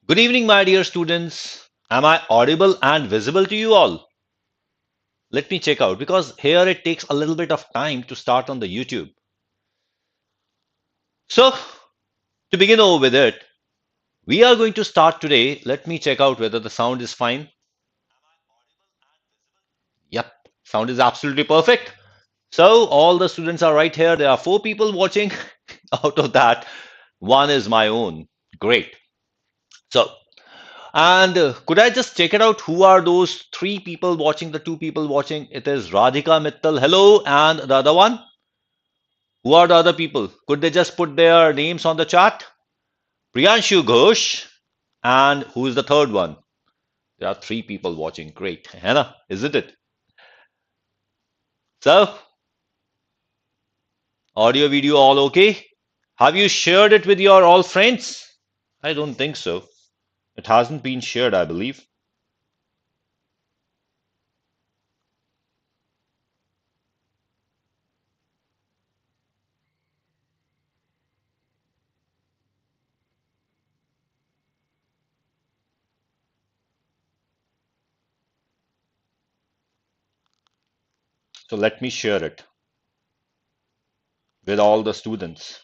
Good evening, my dear students. Am I audible and visible to you all? Let me check out because here it takes a little bit of time to start on the YouTube. So, to begin over with it, we are going to start today. Let me check out whether the sound is fine. Yep, sound is absolutely perfect. So, all the students are right here. There are 4 people watching. Out of that, one is my own. Great. So, and could I just check it out? Who are those 3 people watching, the 2 people watching? It is Radhika Mittal. Hello. And the other one? Who are the other people? Could they just put their names on the chat? Priyanshu Ghosh. And who is the third one? There are 3 people watching. Great. Hannah, isn't it? So, audio, video, all okay? Have you shared it with your all friends? I don't think so. It hasn't been shared, I believe. So let me share it with all the students.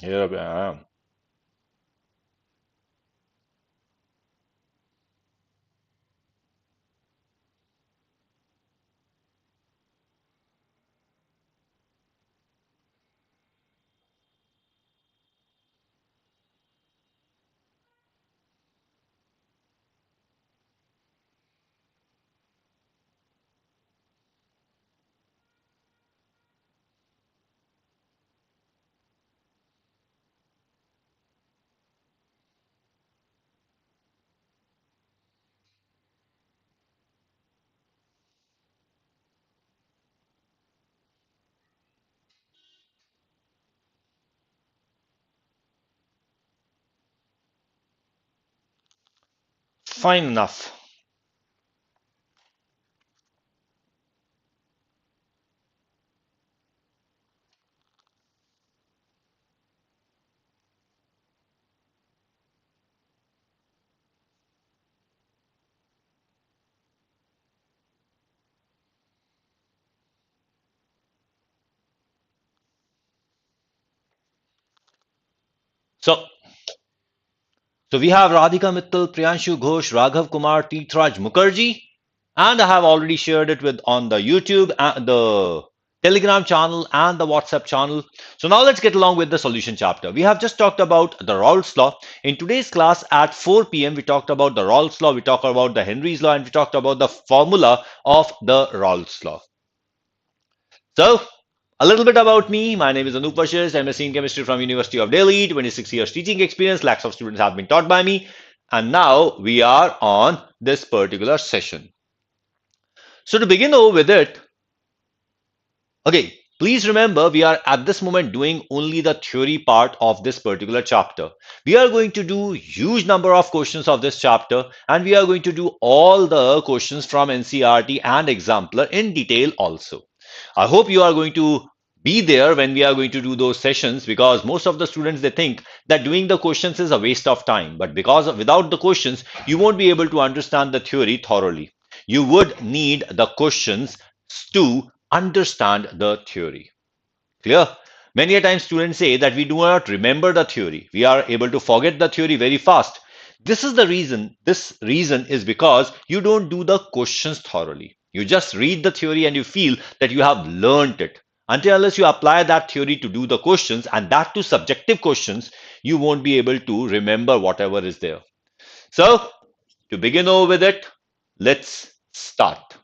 Here I am. Fine enough. So, so we have Radhika Mittal, Priyanshu Ghosh, Raghav Kumar, Teethraj Mukherjee, and I have already shared it with on the YouTube, the Telegram channel, and the WhatsApp channel. So now let's get along with the solution chapter. We have just talked about the Rawls law. In today's class at 4 p.m., we talked about the Rawls law, we talked about the Henry's law, and we talked about the formula of the Rawls law. So, a little bit about me. My name is Anoop Vashishtha. I'm a senior chemistry from University of Delhi. 26 years teaching experience. Lakhs of students have been taught by me. And now we are on this particular session. So to begin over with it, okay, please remember we are at this moment doing only the theory part of this particular chapter. We are going to do huge number of questions of this chapter, and we are going to do all the questions from NCERT and Exemplar in detail also. I hope you are going to be there when we are going to do those sessions, because most of the students, they think that doing the questions is a waste of time, but without the questions you won't be able to understand the theory thoroughly. You would need the questions to understand the theory. Clear? Many a time students say that we do not remember the theory. We are able to forget the theory very fast. This is the reason. This reason is because you don't do the questions thoroughly. You just read the theory and you feel that you have learned it. Until unless you apply that theory to do the questions, and that to subjective questions, you won't be able to remember whatever is there. So, to begin over with it, let's start.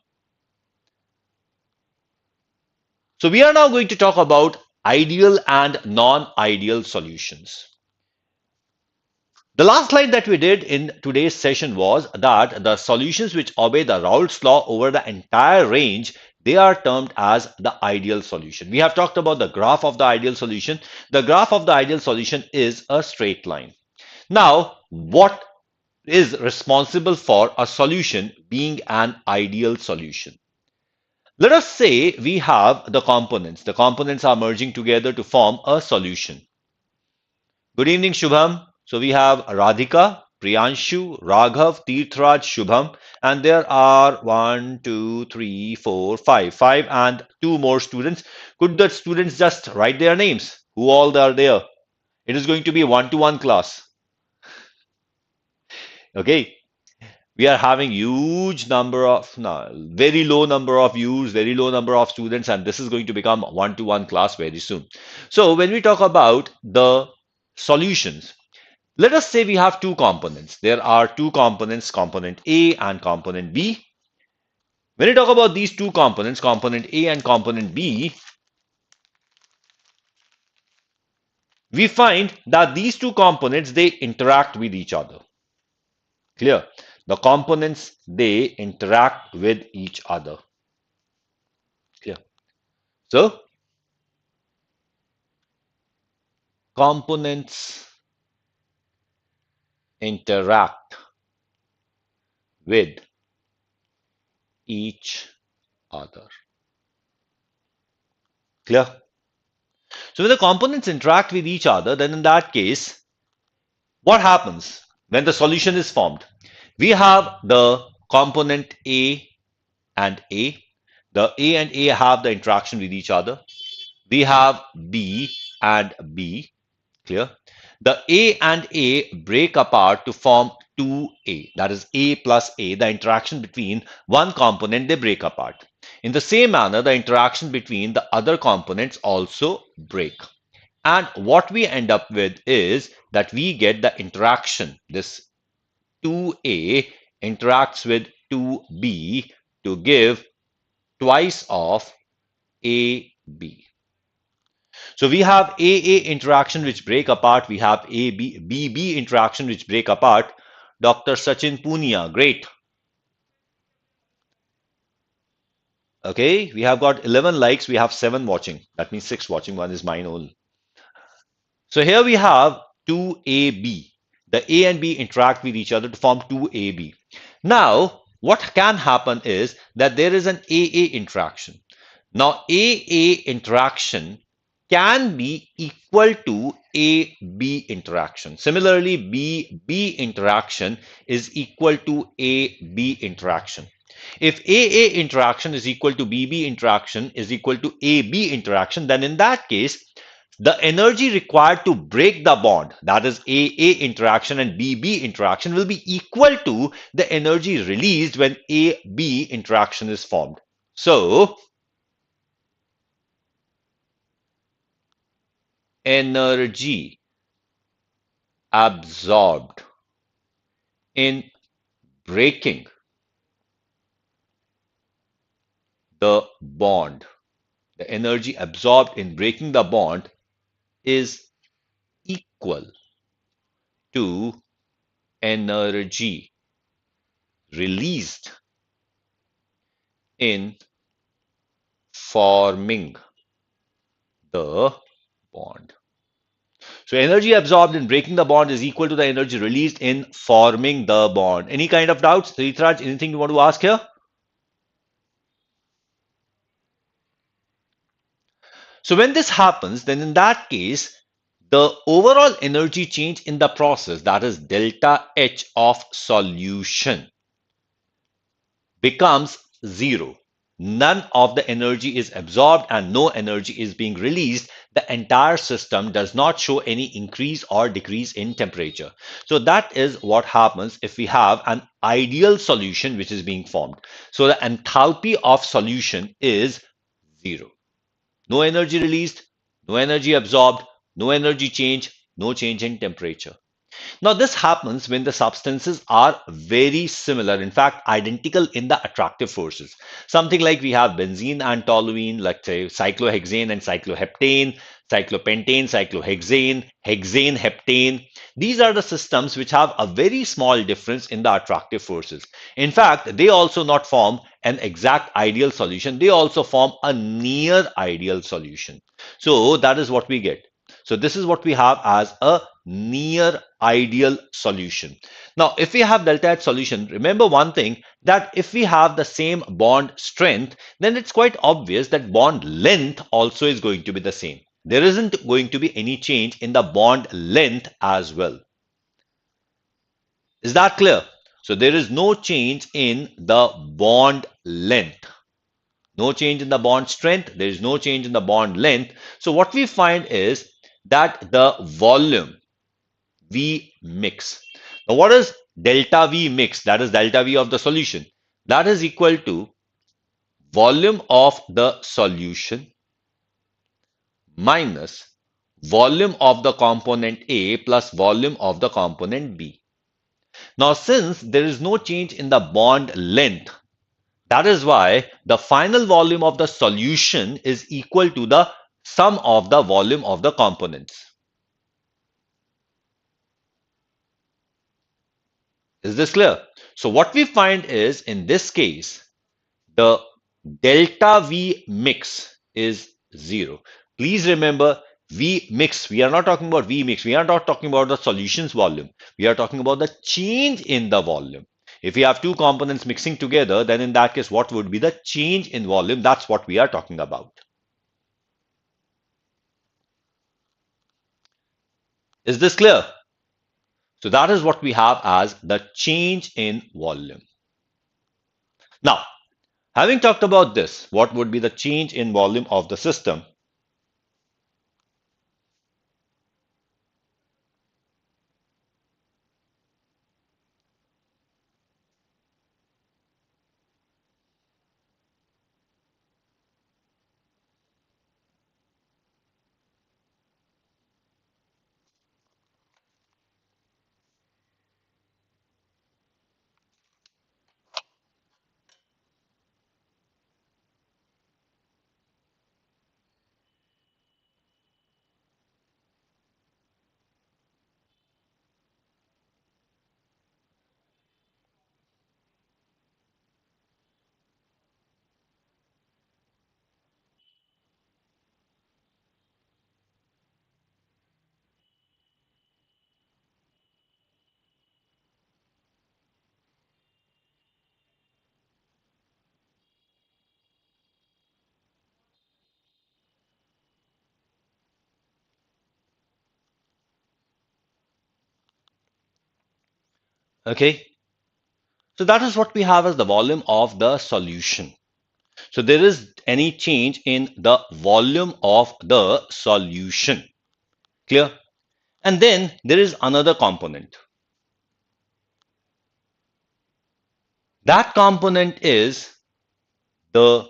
So we are now going to talk about ideal and non-ideal solutions. The last slide that we did in today's session was that the solutions which obey the Raoult's law over the entire range They are termed as the ideal solution. We have talked about the graph of the ideal solution. The graph of the ideal solution is a straight line. Now, what is responsible for a solution being an ideal solution? Let us say we have the components. The components are merging together to form a solution. Good evening, Shubham. So we have Radhika, Priyanshu, Raghav, Tirthraj, Shubham, and there are one, two, three, four, five, and two more students. Could the students just write their names? Who all are there? It is going to be one-to-one class. Okay. We are having huge number of, no, very low number of views, very low number of students, and this is going to become one-to-one class very soon. So when we talk about the solutions, let us say we have two components. There are two components, component A and component B. When we talk about these two components, component A and component B, we find that these two components, they interact with each other. Clear? The components, they interact with each other. Clear? So, components interact with each other. Clear? So when the components interact with each other, then in that case, what happens when the solution is formed? We have the component A and A. The A and A have the interaction with each other. We have B and B. Clear? The A and A break apart to form 2A. That is A plus A. The interaction between one component, they break apart. In the same manner, the interaction between the other components also break. And what we end up with is that we get the interaction. This 2A interacts with 2B to give twice of AB. So we have AA interaction which break apart. We have BB interaction which break apart. Dr. Sachin Punia, great. Okay, we have got 11 likes. We have 7 watching. That means 6 watching. One is mine only. So here we have 2AB. The A and B interact with each other to form 2AB. Now, what can happen is that there is an AA interaction. Now, AA interaction can be equal to AB interaction. Similarly, BB interaction is equal to AB interaction. If AA interaction is equal to BB interaction is equal to AB interaction, then in that case, the energy required to break the bond, that is AA interaction and BB interaction, will be equal to the energy released when AB interaction is formed. So, energy absorbed in breaking the bond, the energy absorbed in breaking the bond is equal to energy released in forming the bond. So energy absorbed in breaking the bond is equal to the energy released in forming the bond. Any kind of doubts? Ritraj, anything you want to ask here? So when this happens, then in that case, the overall energy change in the process, that is delta H of solution, becomes zero. None of the energy is absorbed and no energy is being released. The entire system does not show any increase or decrease in temperature. So that is what happens if we have an ideal solution which is being formed. So the enthalpy of solution is zero. No energy released, no energy absorbed, no energy change, no change in temperature. Now, this happens when the substances are very similar, in fact, identical in the attractive forces. Something like we have benzene and toluene, let's say cyclohexane and cycloheptane, cyclopentane, cyclohexane, hexane, heptane. These are the systems which have a very small difference in the attractive forces. In fact, they also not form an exact ideal solution. They also form a near ideal solution. So that is what we get. So this is what we have as a near ideal solution. Now, if we have delta H solution, remember one thing, that if we have the same bond strength, then it's quite obvious that bond length also is going to be the same. There isn't going to be any change in the bond length as well. Is that clear? So there is no change in the bond length. No change in the bond strength. There is no change in the bond length. So what we find is that the volume V mix. Now, what is delta V mix? That is delta V of the solution. That is equal to volume of the solution minus volume of the component A plus volume of the component B. Now, since there is no change in the bond length, that is why the final volume of the solution is equal to the sum of the volume of the components. Is this clear? So what we find is, in this case, the delta V mix is 0. Please remember, V mix, we are not talking about V mix. We are not talking about the solution's volume. We are talking about the change in the volume. If we have two components mixing together, then in that case, what would be the change in volume? That's what we are talking about. Is this clear? So that is what we have as the change in volume. Now, having talked about this, what would be the change in volume of the system? Okay, so that is what we have as the volume of the solution. So there is any change in the volume of the solution. Clear? And then there is another component. That component is the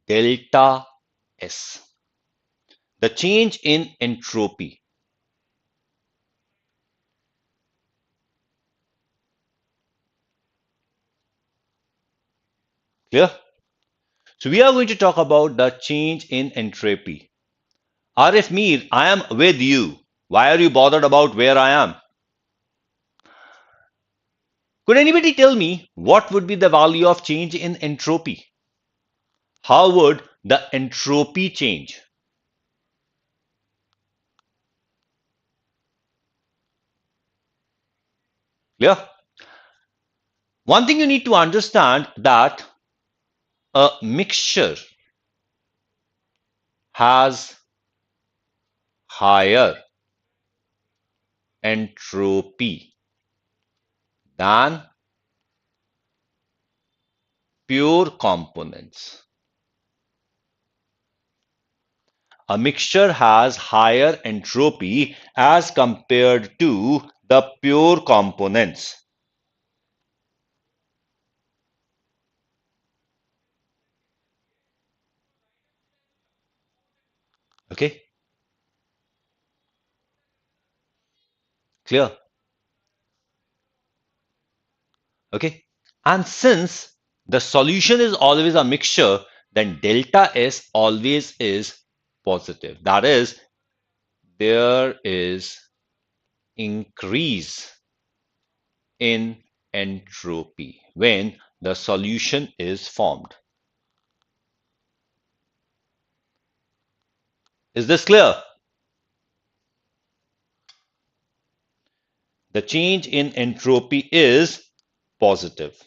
delta S, the change in entropy. Clear? So we are going to talk about the change in entropy. Arif Mir, I am with you. Why are you bothered about where I am? Could anybody tell me what would be the value of change in entropy? How would the entropy change? Clear? One thing you need to understand, that a mixture has higher entropy than pure components. A mixture has higher entropy as compared to the pure components. Okay, clear? Okay. And since the solution is always a mixture, then delta S always is positive. That is, there is increase in entropy when the solution is formed. Is this clear? The change in entropy is positive.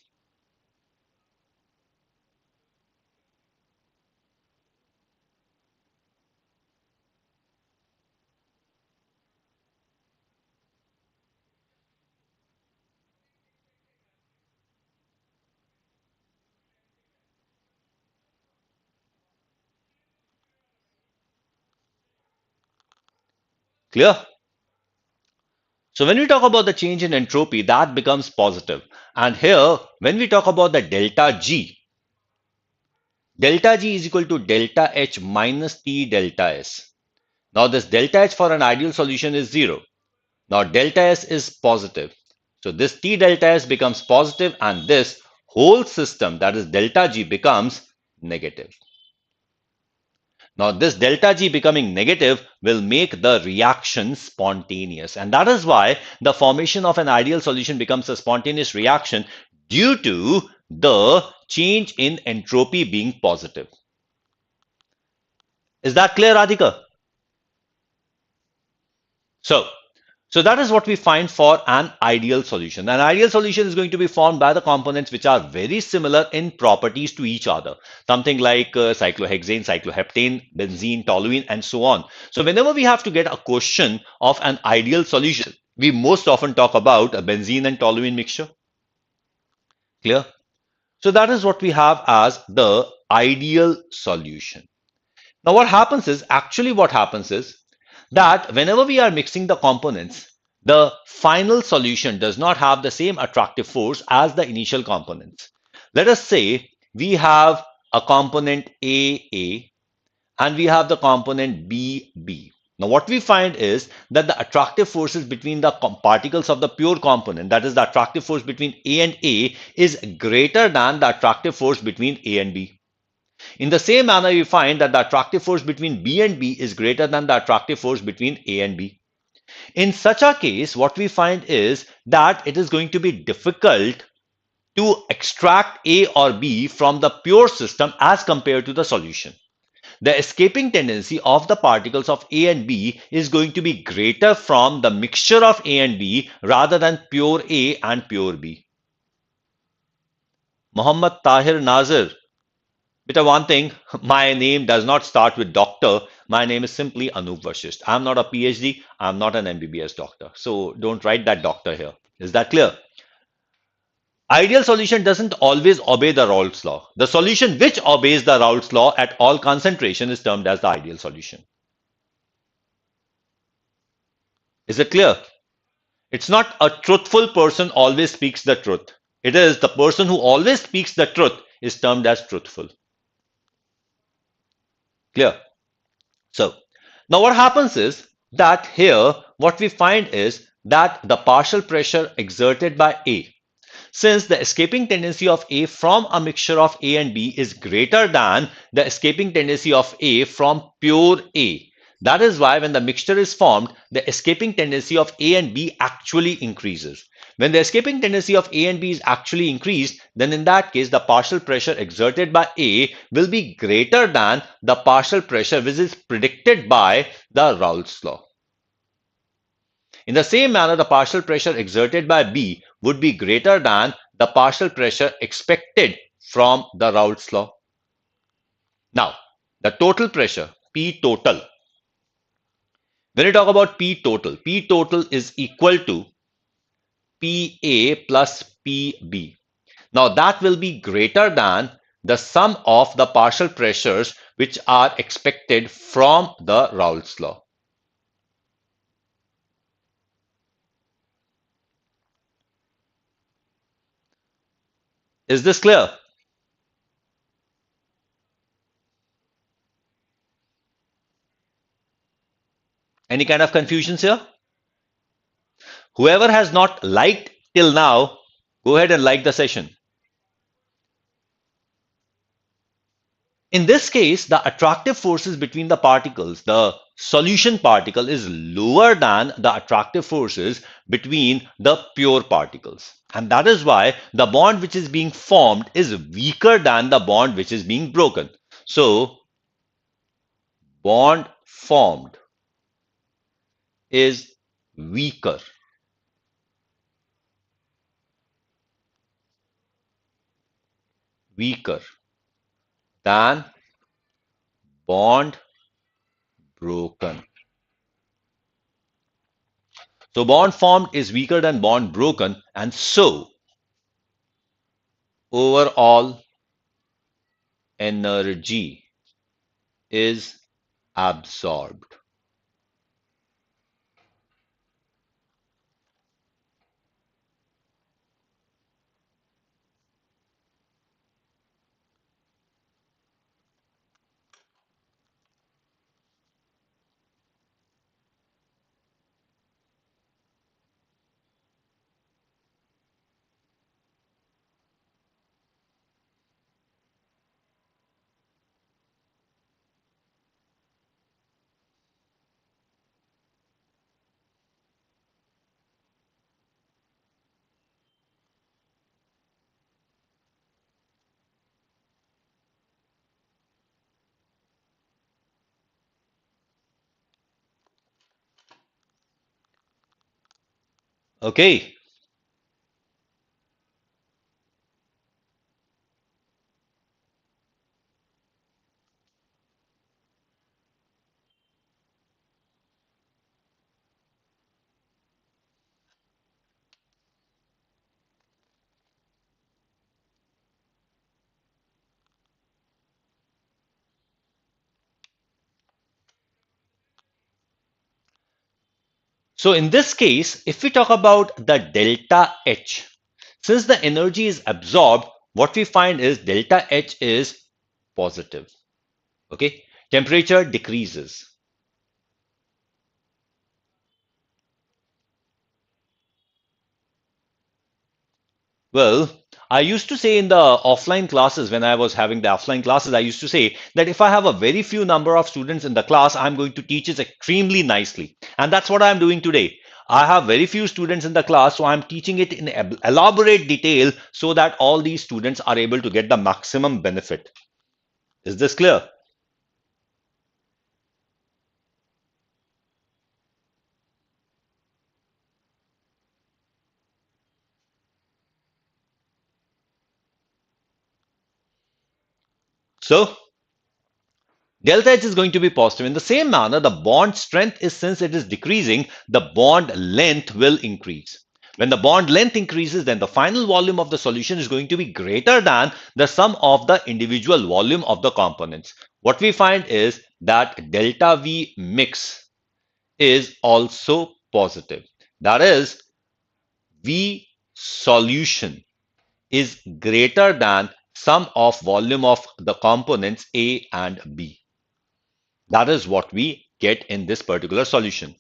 Clear? So when we talk about the change in entropy, that becomes positive. And here, when we talk about the delta G is equal to delta H minus T delta S. Now this delta H for an ideal solution is 0. Now delta S is positive. So this T delta S becomes positive and this whole system, that is delta G, becomes negative. Now this delta G becoming negative will make the reaction spontaneous. And that is why the formation of an ideal solution becomes a spontaneous reaction due to the change in entropy being positive. Is that clear, Radhika? So, so that is what we find for an ideal solution. An ideal solution is going to be formed by the components which are very similar in properties to each other. Something like cyclohexane, cycloheptane, benzene, toluene, and so on. So whenever we have to get a question of an ideal solution, we most often talk about a benzene and toluene mixture. Clear? So that is what we have as the ideal solution. Now what happens is that whenever we are mixing the components, the final solution does not have the same attractive force as the initial components. Let us say we have a component AA and we have the component BB. Now what we find is that the attractive forces between the particles of the pure component, that is the attractive force between A and A, is greater than the attractive force between A and B. In the same manner, we find that the attractive force between B and B is greater than the attractive force between A and B. In such a case, what we find is that it is going to be difficult to extract A or B from the pure system as compared to the solution. The escaping tendency of the particles of A and B is going to be greater from the mixture of A and B rather than pure A and pure B. Muhammad Tahir Nazir. Beta, one thing, my name does not start with doctor. My name is simply Anoop Vashishtha. I'm not a PhD. I'm not an MBBS doctor. So don't write that doctor here. Is that clear? Ideal solution doesn't always obey the Raoult's law. The solution which obeys the Raoult's law at all concentration is termed as the ideal solution. Is it clear? It's not a truthful person always speaks the truth. It is the person who always speaks the truth is termed as truthful. Clear? So now what happens is that here what we find is that the partial pressure exerted by A, since the escaping tendency of A from a mixture of A and B is greater than the escaping tendency of A from pure A. That is why when the mixture is formed, the escaping tendency of A and B actually increases. When the escaping tendency of A and B is actually increased, then in that case, the partial pressure exerted by A will be greater than the partial pressure which is predicted by the Raoult's law. In the same manner, the partial pressure exerted by B would be greater than the partial pressure expected from the Raoult's law. Now, the total pressure, P total. When you talk about P total is equal to PA plus PB. Now, that will be greater than the sum of the partial pressures which are expected from the Raoult's law. Is this clear? Any kind of confusions here? Whoever has not liked till now, Go ahead and like the session. In this case, the attractive forces between the particles, the solution particle is lower than the attractive forces between the pure particles. And that is why the bond which is being formed is weaker than the bond which is being broken. So, bond formed is weaker weaker than bond broken. So bond formed is weaker than bond broken, and so overall energy is absorbed. Okay. So in this case, if we talk about the delta H, since the energy is absorbed, what we find is delta H is positive. Okay. Temperature decreases. Well, I used to say in the offline classes, when I was having the offline classes, I used to say that if I have a very few number of students in the class, I'm going to teach it extremely nicely. And that's what I'm doing today. I have very few students in the class, so I'm teaching it in elaborate detail so that all these students are able to get the maximum benefit. Is this clear? So, delta H is going to be positive. In the same manner, the bond strength is, since it is decreasing, the bond length will increase. When the bond length increases, then the final volume of the solution is going to be greater than the sum of the individual volume of the components. What we find is that delta V mix is also positive. That is, V solution is greater than sum of volume of the components A and B. That is what we get in this particular solution.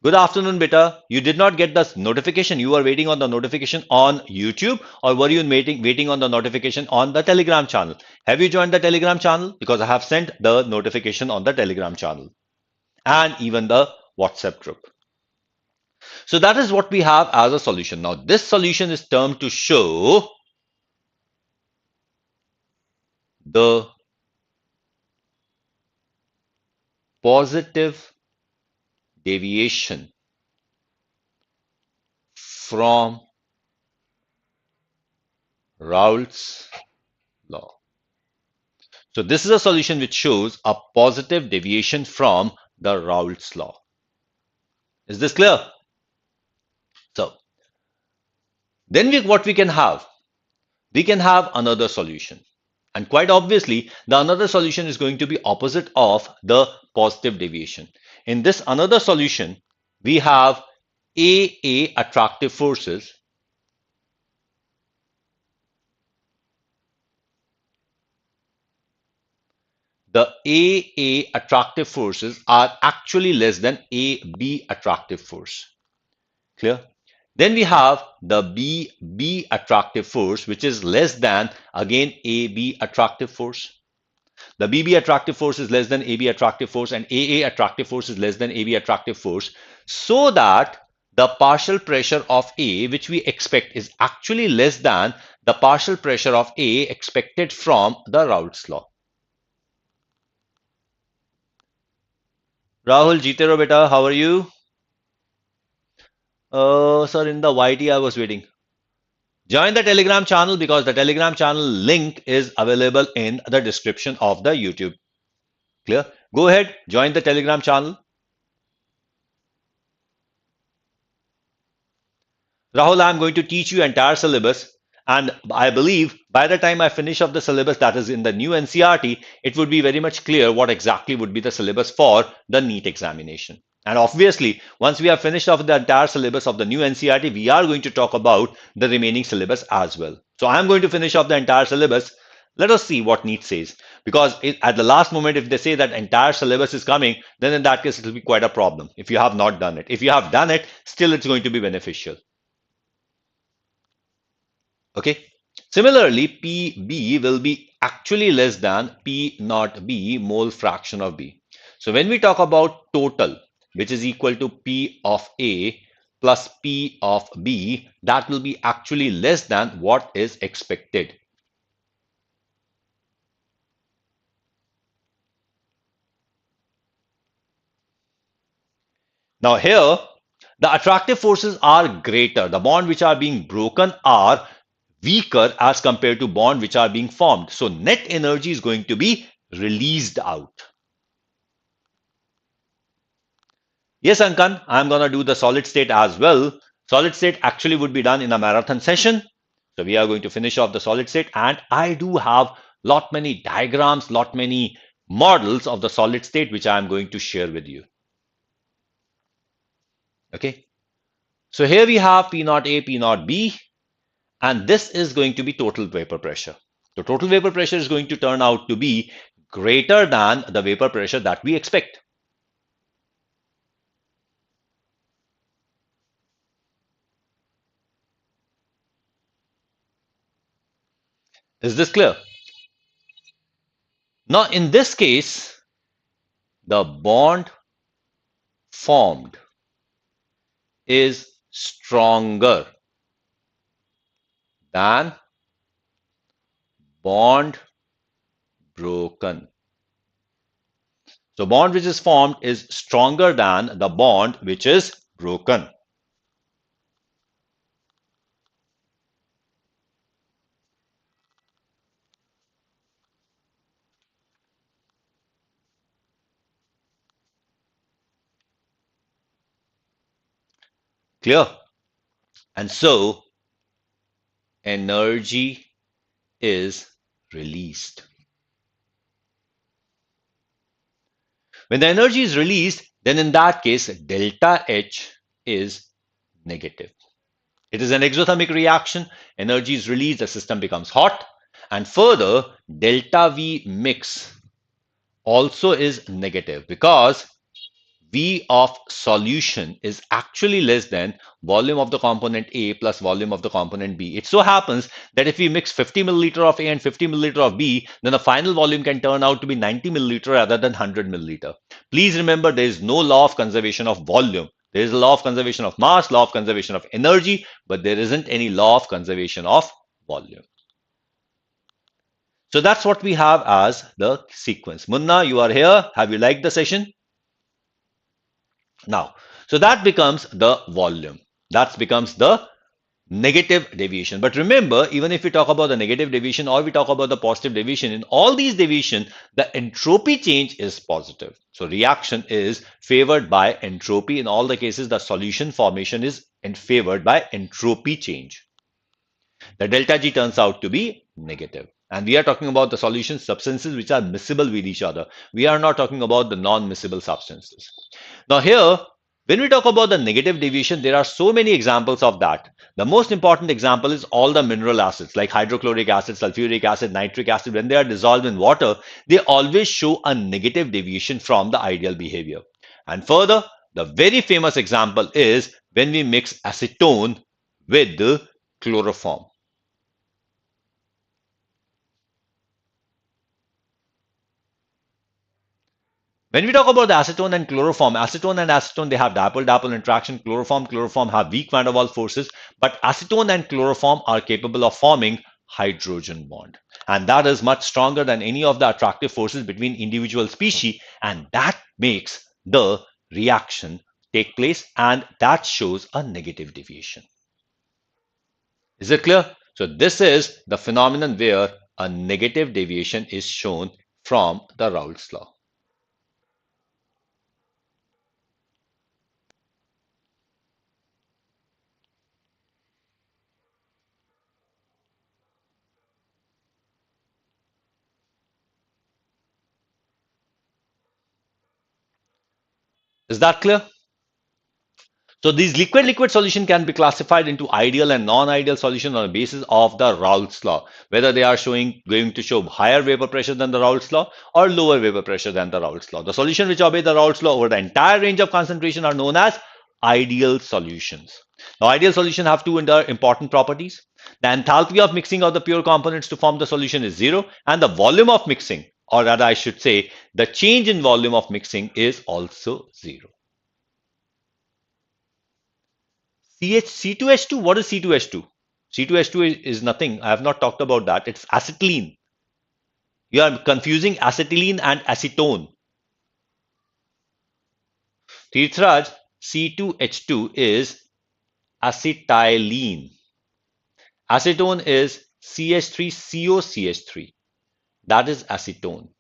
Good afternoon, beta. You did not get the notification. You were waiting on the notification on YouTube, or were you waiting on the notification on the Telegram channel? Have you joined the Telegram channel? Because I have sent the notification on the Telegram channel and even the WhatsApp group. So that is what we have as a solution. Now, this solution is termed to show the positive deviation from Raoult's law. So this is a solution which shows a positive deviation from the Raoult's law. Is this clear? So then what we can have? We can have another solution. And quite obviously, the another solution is going to be opposite of the positive deviation. In this another solution, we have AA attractive forces. The AA attractive forces are actually less than AB attractive force. Clear? Then we have the B attractive force, which is less than, again, AB attractive force. The BB attractive force is less than AB attractive force, and AA attractive force is less than AB attractive force, so that the partial pressure of A, which we expect, is actually less than the partial pressure of A expected from the Raoult's law. Rahul Jitero beta, how are you? Sir, in the YT I was waiting. Join the Telegram channel because the Telegram channel link is available in the description of the YouTube. Clear? Go ahead, join the Telegram channel. Rahul, I'm going to teach you entire syllabus, and I believe by the time I finish up the syllabus that is in the new NCRT, it would be very much clear what exactly would be the syllabus for the NEET examination. And obviously, once we have finished off the entire syllabus of the new NCRT, we are going to talk about the remaining syllabus as well. So I'm going to finish off the entire syllabus. Let us see what NEET says. Because at the last moment, if they say that entire syllabus is coming, then in that case, it will be quite a problem if you have not done it. If you have done it, still it's going to be beneficial. Okay. Similarly, PB will be actually less than P naught B mole fraction of B. So when we talk about total, which is equal to P of A plus P of B, that will be actually less than what is expected. Now here, the attractive forces are greater. The bonds which are being broken are weaker as compared to bonds which are being formed. So net energy is going to be released out. Yes, Ankan, I'm going to do the solid state as well. Solid state actually would be done in a marathon session. So we are going to finish off the solid state, and I do have lot many diagrams, lot many models of the solid state which I am going to share with you. Okay. So here we have P naught A, P naught B, and this is going to be total vapor pressure. So total vapor pressure is going to turn out to be greater than the vapor pressure that we expect. Is this clear? Now, in this case, the bond formed is stronger than bond broken. So bond which is formed is stronger than the bond which is broken. Clear? And so energy is released. When the energy is released, then in that case, delta H is negative. It is an exothermic reaction. Energy is released, the system becomes hot. And further, delta V mix also is negative because V of solution is actually less than volume of the component A plus volume of the component B. It so happens that if we mix 50 milliliter of A and 50 milliliter of B, then the final volume can turn out to be 90 milliliter rather than 100 milliliter. Please remember, there is no law of conservation of volume. There is a law of conservation of mass, law of conservation of energy, but there isn't any law of conservation of volume. So that's what we have as the sequence. Munna, you are here. Have you liked the session? Now, so that becomes the volume. That becomes the negative deviation. But remember, even if we talk about the negative deviation or we talk about the positive deviation, in all these deviation, the entropy change is positive. So reaction is favored by entropy. In all the cases, the solution formation is favored by entropy change. The delta G turns out to be negative. And we are talking about the solution substances which are miscible with each other. We are not talking about the non-miscible substances. Now here, when we talk about the negative deviation, there are so many examples of that. The most important example is all the mineral acids like hydrochloric acid, sulfuric acid, nitric acid. When they are dissolved in water, they always show a negative deviation from the ideal behavior. And further, the very famous example is when we mix acetone with the chloroform. When we talk about the acetone and acetone, they have dipole-dipole interaction. Chloroform have weak van der Waals forces, but acetone and chloroform are capable of forming hydrogen bond. And that is much stronger than any of the attractive forces between individual species, and that makes the reaction take place, and that shows a negative deviation. Is it clear? So this is the phenomenon where a negative deviation is shown from the Raoult's law. Is that clear? So these liquid-liquid solution can be classified into ideal and non-ideal solution on the basis of the Raoult's law, whether they are going to show higher vapor pressure than the Raoult's law or lower vapor pressure than the Raoult's law. The solution which obey the Raoult's law over the entire range of concentration are known as ideal solutions. Now, ideal solutions have two important properties. The enthalpy of mixing of the pure components to form the solution is zero, and the volume of mixing, or rather I should say, the change in volume of mixing is also zero. C2H2, what is C2H2? C2H2 is nothing. I have not talked about that. It's acetylene. You are confusing acetylene and acetone. Tirthraj, C2H2 is acetylene. Acetone is CH3COCH3. That is acetone.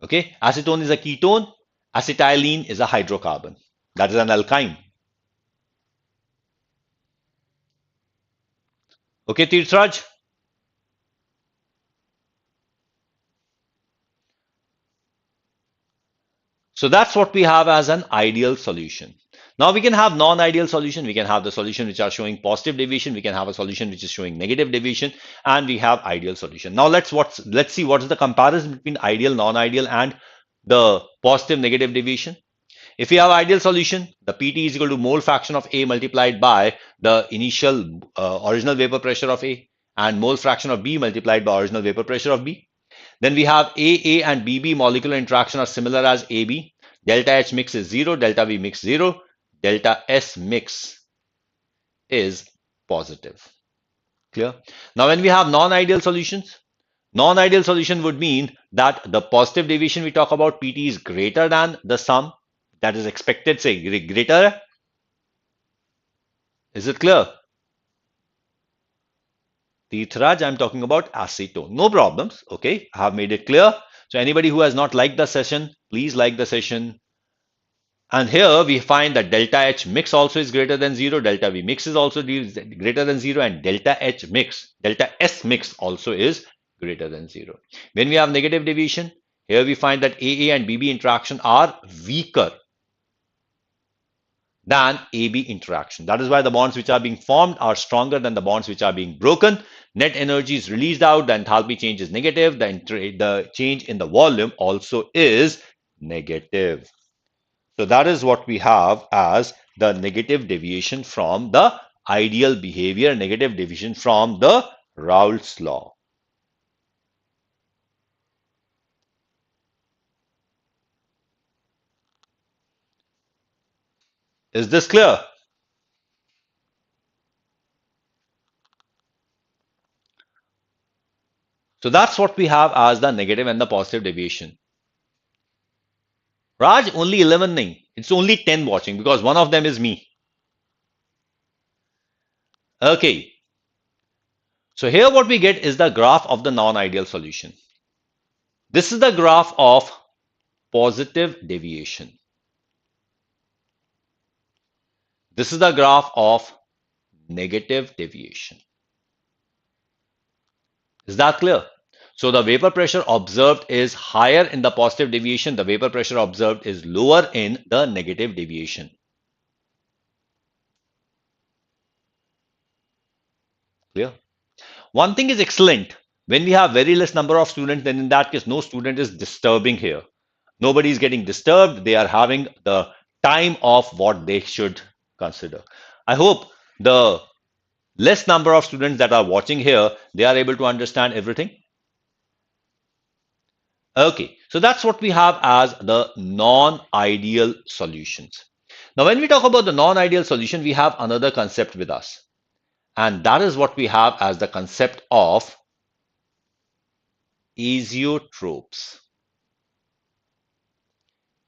Okay, acetone is a ketone. Acetylene is a hydrocarbon. That is an alkyne. Okay, Tirthraj? So that's what we have as an ideal solution. Now we can have non-ideal solution. We can have the solution which are showing positive deviation. We can have a solution which is showing negative deviation, and we have ideal solution. Now let's see what is the comparison between ideal, non-ideal, and the positive, negative deviation. If we have ideal solution, the PT is equal to mole fraction of A multiplied by the initial original vapor pressure of A, and mole fraction of B multiplied by original vapor pressure of B. Then we have AA and BB molecular interaction are similar as AB. Delta H mix is 0, delta V mix 0, delta S mix is positive. Clear? Now when we have non-ideal solutions, non-ideal solution would mean that the positive deviation we talk about, PT, is greater than the sum that is expected, say greater. Is it clear? Tirthraj, I'm talking about acetone. No problems. Okay, I have made it clear. So anybody who has not liked the session, please like the session. And here we find that delta H mix also is greater than 0, delta V mix is also greater than 0, and delta S mix also is greater than 0. When we have negative deviation, here we find that AA and BB interaction are weaker than AB interaction. That is why the bonds which are being formed are stronger than the bonds which are being broken. Net energy is released out, the enthalpy change is negative, the change in the volume also is negative. So that is what we have as the negative deviation from the ideal behavior, negative deviation from the Raoult's law. Is this clear? So that's what we have as the negative and the positive deviation. Raj, only 11 nahi. It's only 10 watching because one of them is me. Okay. So here what we get is the graph of the non-ideal solution. This is the graph of positive deviation. This is the graph of negative deviation. Is that clear? So the vapor pressure observed is higher in the positive deviation. The vapor pressure observed is lower in the negative deviation. Clear? One thing is excellent. When we have very less number of students, then in that case, no student is disturbing here. Nobody is getting disturbed. They are having the time of what they should consider. I hope the less number of students that are watching here, they are able to understand everything. Okay, so that's what we have as the non-ideal solutions. Now, when we talk about the non-ideal solution, we have another concept with us, and that is what we have as the concept of azeotropes.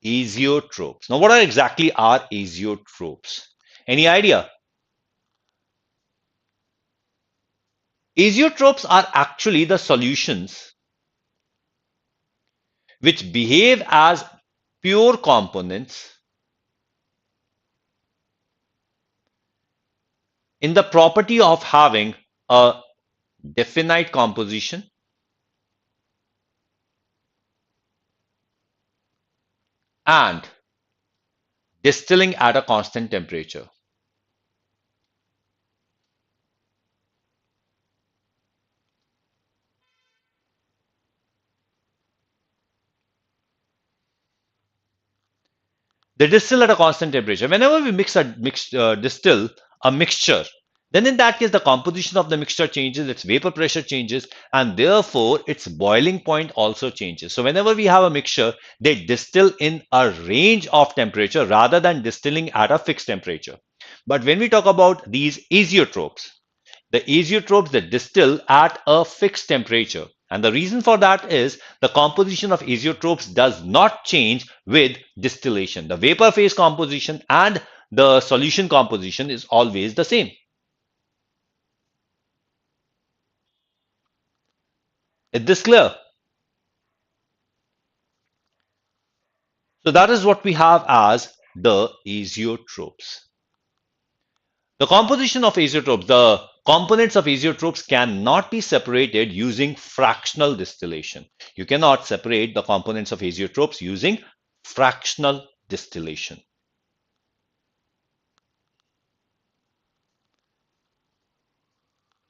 Azeotropes. Now, what are exactly are azeotropes? Any idea? Azeotropes are actually the solutions which behave as pure components in the property of having a definite composition and distilling at a constant temperature. They distill at a constant temperature. Whenever we distill a mixture, then in that case, the composition of the mixture changes, its vapor pressure changes, and therefore its boiling point also changes. So whenever we have a mixture, they distill in a range of temperature rather than distilling at a fixed temperature. But when we talk about these azeotropes, the azeotropes that distill at a fixed temperature. And the reason for that is the composition of azeotropes does not change with distillation. The vapor phase composition and the solution composition is always the same. Is this clear? So that is what we have as the azeotropes. The composition of azeotropes, the components of azeotropes cannot be separated using fractional distillation. You cannot separate the components of azeotropes using fractional distillation.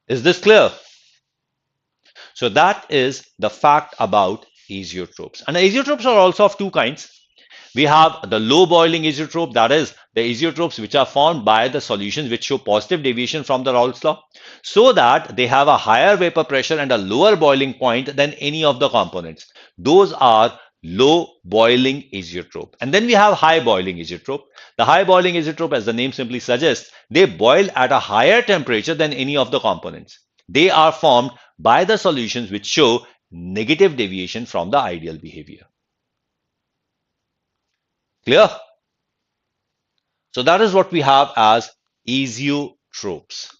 Is this clear? So that is the fact about azeotropes. And azeotropes are also of two kinds. We have the low boiling azeotrope, that is the azeotropes which are formed by the solutions which show positive deviation from the Raoult's law, so that they have a higher vapor pressure and a lower boiling point than any of the components. Those are low boiling azeotrope. And then we have high boiling azeotrope. The high boiling azeotrope, as the name simply suggests, they boil at a higher temperature than any of the components. They are formed by the solutions which show negative deviation from the ideal behavior. Clear? So that is what we have as azeotropes.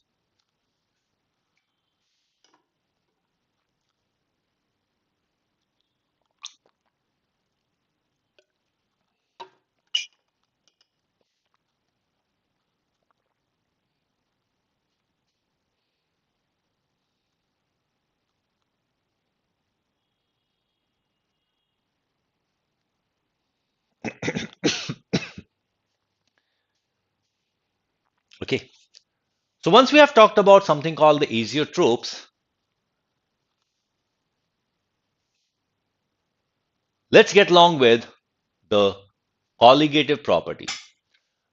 Okay. So once we have talked about something called the azeotropes, let's get along with the colligative property.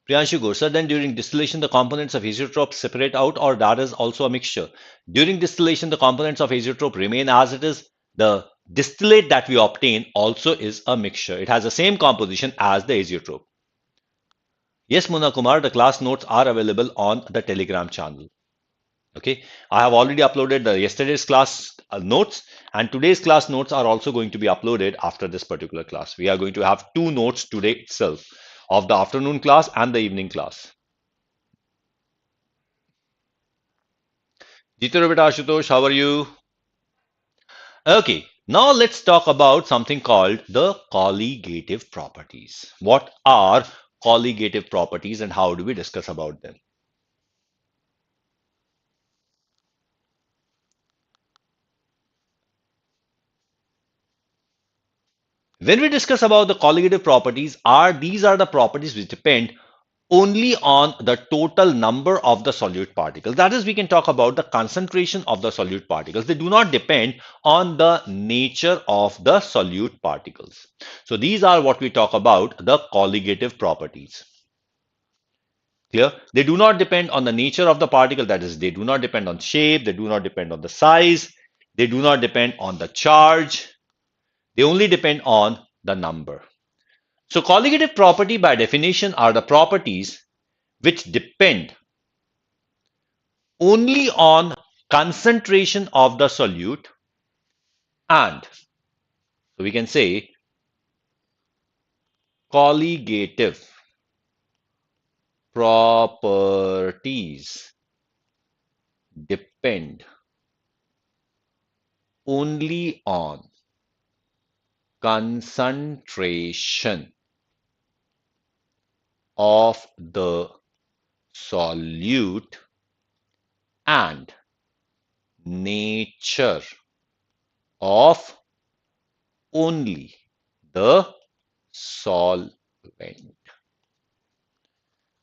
Priyanshu goes, so then during distillation, the components of azeotrope separate out, or that is also a mixture. During distillation, the components of azeotrope remain as it is. The distillate that we obtain also is a mixture. It has the same composition as the azeotrope. Yes, Muna Kumar, the class notes are available on the Telegram channel. Okay, I have already uploaded the yesterday's class notes, and today's class notes are also going to be uploaded after this particular class. We are going to have two notes today itself, of the afternoon class and the evening class. Jitarabita Ashutosh, how are you? Okay, now let's talk about something called the colligative properties. What are colligative properties and how do we discuss about them? When we discuss about the colligative properties, these are the properties which depend only on the total number of the solute particles. That is, we can talk about the concentration of the solute particles. They do not depend on the nature of the solute particles. So these are what we talk about the colligative properties. Clear? They do not depend on the nature of the particle. That is, they do not depend on shape. They do not depend on the size. They do not depend on the charge. They only depend on the number. So colligative property by definition are the properties which depend only on concentration of the solute, and so we can say colligative properties depend only on concentration of the solute and nature of only the solvent.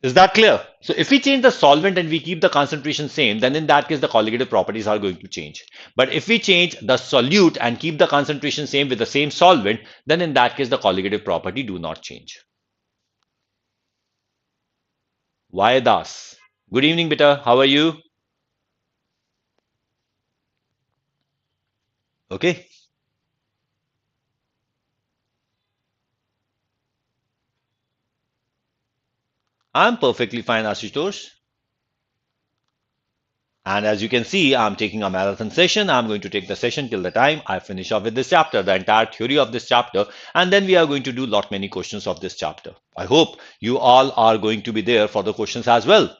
Is that clear? So if we change the solvent and we keep the concentration same, then in that case the colligative properties are going to change. But if we change the solute and keep the concentration same with the same solvent, then in that case the colligative property do not change. Why das? Good evening, beta. How are you? Okay. I'm perfectly fine, Ashutosh. And as you can see, I'm taking a marathon session. I'm going to take the session till the time I finish off with this chapter, the entire theory of this chapter. And then we are going to do lot many questions of this chapter. I hope you all are going to be there for the questions as well.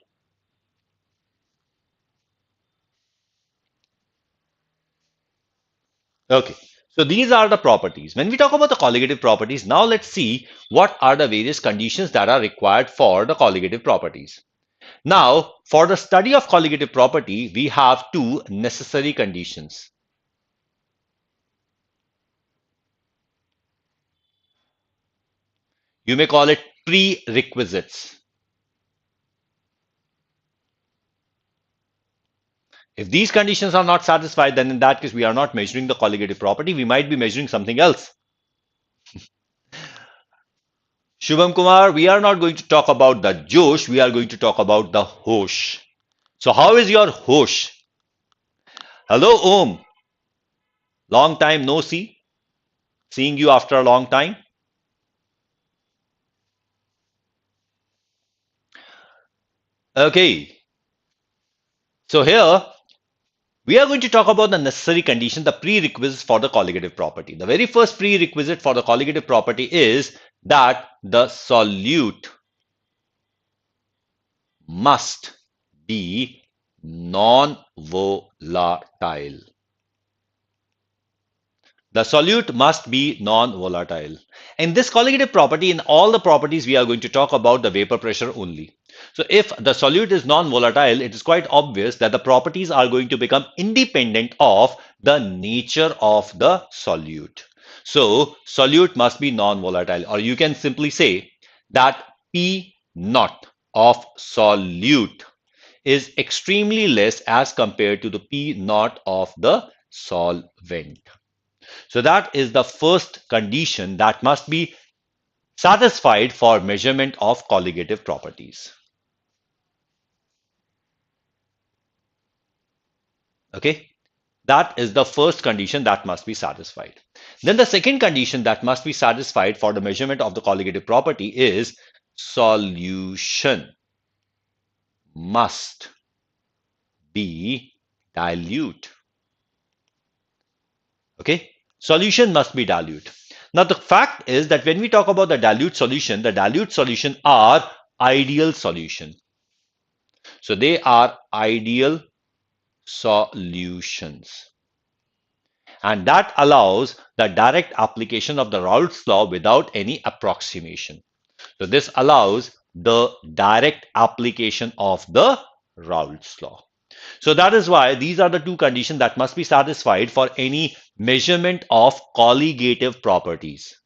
Okay. So these are the properties. When we talk about the colligative properties, now let's see what are the various conditions that are required for the colligative properties. Now, for the study of colligative property, we have two necessary conditions. You may call it prerequisites. If these conditions are not satisfied, then in that case, we are not measuring the colligative property. We might be measuring something else. Shubham Kumar, we are not going to talk about the Josh. We are going to talk about the Hosh. So how is your Hosh? Hello, Om. Long time no see. Seeing you after a long time. Okay. So here, we are going to talk about the necessary condition, the prerequisites for the colligative property. The very first prerequisite for the colligative property is that the solute must be non-volatile. The solute must be non-volatile. In this colligative property, in all the properties, we are going to talk about the vapor pressure only. So if the solute is non-volatile, it is quite obvious that the properties are going to become independent of the nature of the solute. So solute must be non-volatile, or you can simply say that P naught of solute is extremely less as compared to the P naught of the solvent. So that is the first condition that must be satisfied for measurement of colligative properties. Okay, that is the first condition that must be satisfied. Then the second condition that must be satisfied for the measurement of the colligative property is solution must be dilute. Okay, solution must be dilute. Now the fact is that when we talk about the dilute solution are ideal solution. So they are ideal solutions. And that allows the direct application of the Raoult's law without any approximation. So this allows the direct application of the Raoult's law. So that is why these are the two conditions that must be satisfied for any measurement of colligative properties.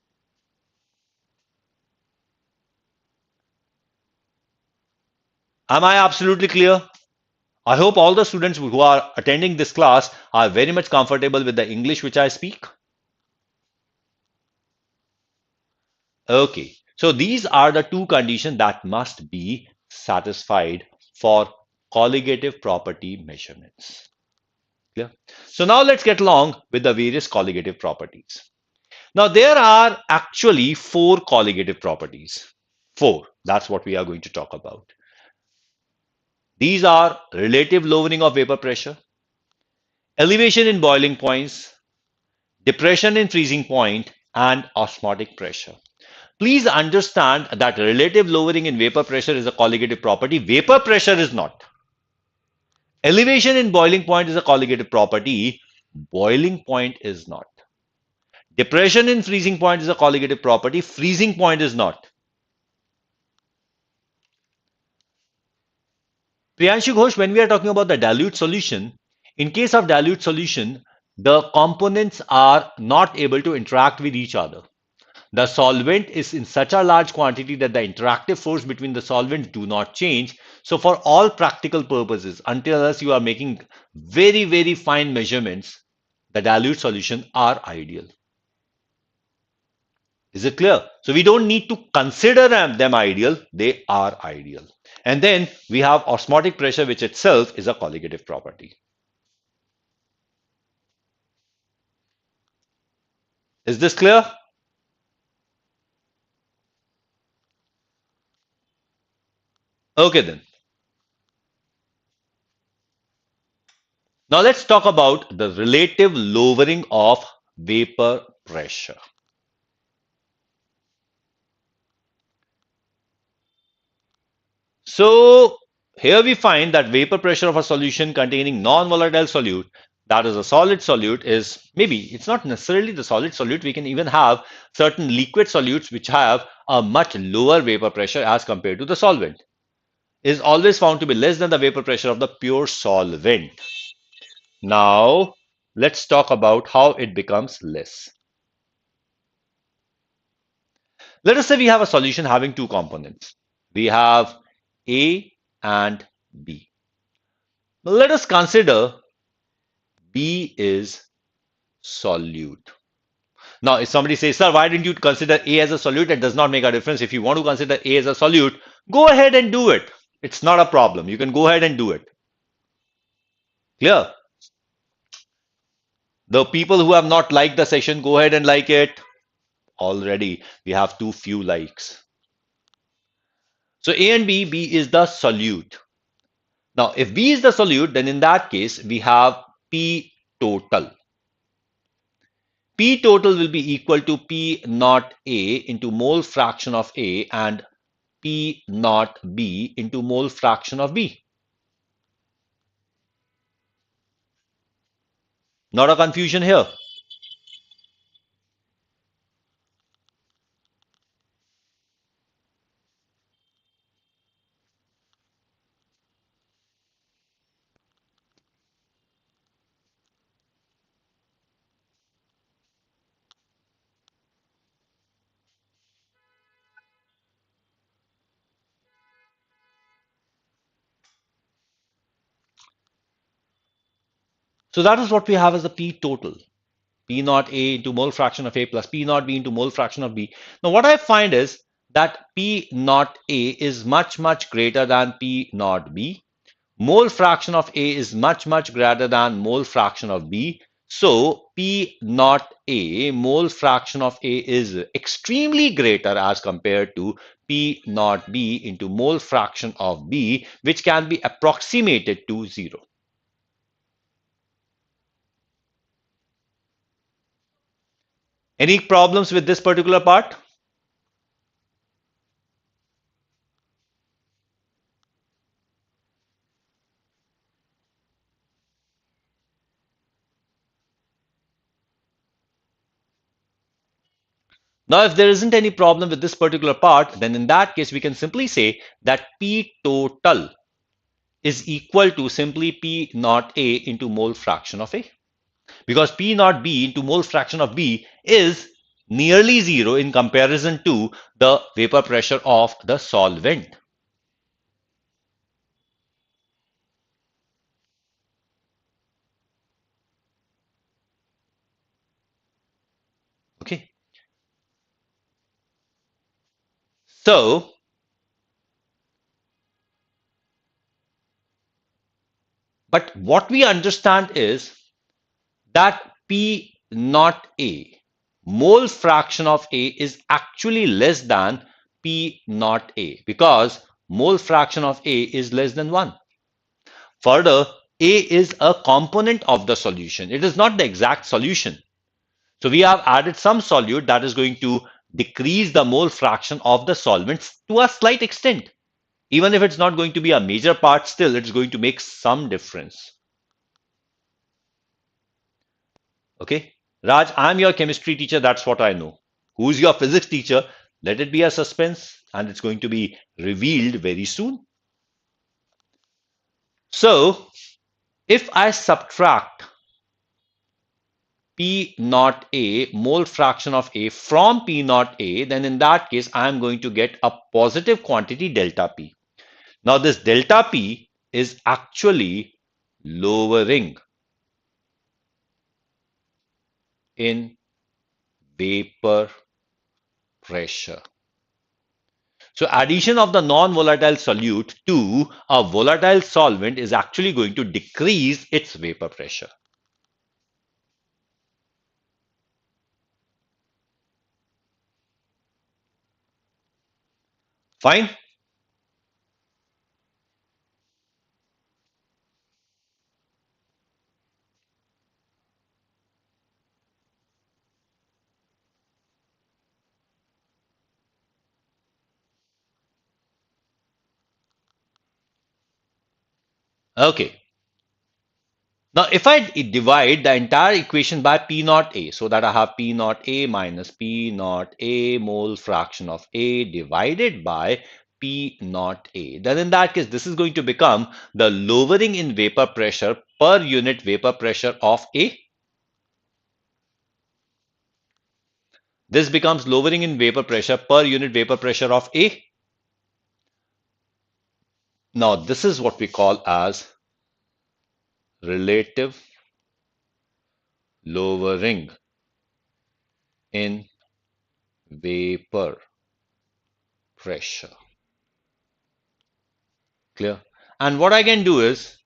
Am I absolutely clear? I hope all the students who are attending this class are very much comfortable with the English which I speak. Okay, so these are the two conditions that must be satisfied for colligative property measurements. Clear? So now let's get along with the various colligative properties. Now there are actually four colligative properties. Four, that's what we are going to talk about. These are relative lowering of vapor pressure, elevation in boiling points, depression in freezing point, and osmotic pressure. Please understand that relative lowering in vapor pressure is a colligative property. Vapor pressure is not. Elevation in boiling point is a colligative property. Boiling point is not. Depression in freezing point is a colligative property. Freezing point is not. Priyanshu Ghosh, when we are talking about the dilute solution, in case of dilute solution, the components are not able to interact with each other. The solvent is in such a large quantity that the interactive force between the solvents do not change. So for all practical purposes, until as you are making very, very fine measurements, the dilute solution are ideal. Is it clear? So we don't need to consider them ideal. They are ideal. And then we have osmotic pressure, which itself is a colligative property. Is this clear? Okay then. Now let's talk about the relative lowering of vapor pressure. So here we find that vapor pressure of a solution containing non-volatile solute, that is a solid solute, is maybe it's not necessarily the solid solute. We can even have certain liquid solutes which have a much lower vapor pressure as compared to the solvent, is always found to be less than the vapor pressure of the pure solvent. Now let's talk about how it becomes less. Let us say we have a solution having two components. We have A and B. Let us consider B is solute. Now, if somebody says, sir, why didn't you consider A as a solute? It does not make a difference. If you want to consider A as a solute, go ahead and do it. It's not a problem. You can go ahead and do it. Clear? The people who have not liked the session, go ahead and like it. Already, we have too few likes. So A and B is the solute. Now, if B is the solute, then in that case, we have P total. P total will be equal to P naught A into mole fraction of A and P naught B into mole fraction of B. Not a confusion here. So that is what we have as the P total. P naught A into mole fraction of A plus P naught B into mole fraction of B. Now what I find is that P naught A is much, much greater than P naught B. Mole fraction of A is much, much greater than mole fraction of B. So P naught A, mole fraction of A is extremely greater as compared to P naught B into mole fraction of B, which can be approximated to 0. Any problems with this particular part? Now, if there isn't any problem with this particular part, then in that case, we can simply say that P total is equal to simply P naught A into mole fraction of A. Because P naught B into mole fraction of B is nearly 0 in comparison to the vapor pressure of the solvent. So, but what we understand is that P naught A, mole fraction of A, is actually less than P naught A because mole fraction of A is less than 1. Further, A is a component of the solution. It is not the exact solution. So we have added some solute that is going to decrease the mole fraction of the solvents to a slight extent. Even if it's not going to be a major part, still it's going to make some difference. Okay. Raj, I'm your chemistry teacher. That's what I know. Who's your physics teacher? Let it be a suspense and it's going to be revealed very soon. So if I subtract P naught A, mole fraction of A from P naught A, then in that case, I am going to get a positive quantity delta P. Now this delta P is actually lowering in vapor pressure. So addition of the non-volatile solute to a volatile solvent is actually going to decrease its vapor pressure. Fine? Okay. Now, if I divide the entire equation by P naught A, so that I have P naught A minus P naught A mole fraction of A divided by P naught A, then in that case, this is going to become the lowering in vapor pressure per unit vapor pressure of A. This becomes lowering in vapor pressure per unit vapor pressure of A. Now, this is what we call as relative lowering in vapor pressure. Clear? And what I can do is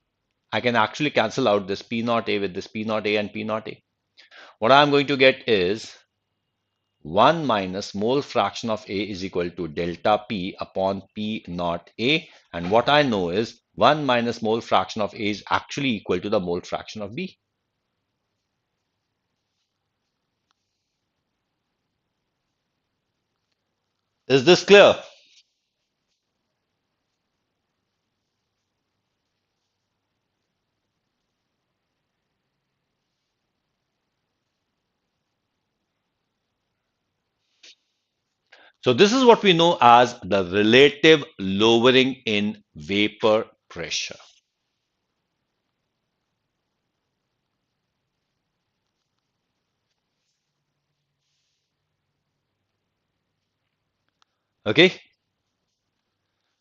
I can actually cancel out this P naught A with this P naught A and P naught A. What I'm going to get is 1 minus mole fraction of A is equal to delta P upon P naught A. And what I know is 1 minus mole fraction of A is actually equal to the mole fraction of B. Is this clear? So this is what we know as the relative lowering in vapor pressure. Okay.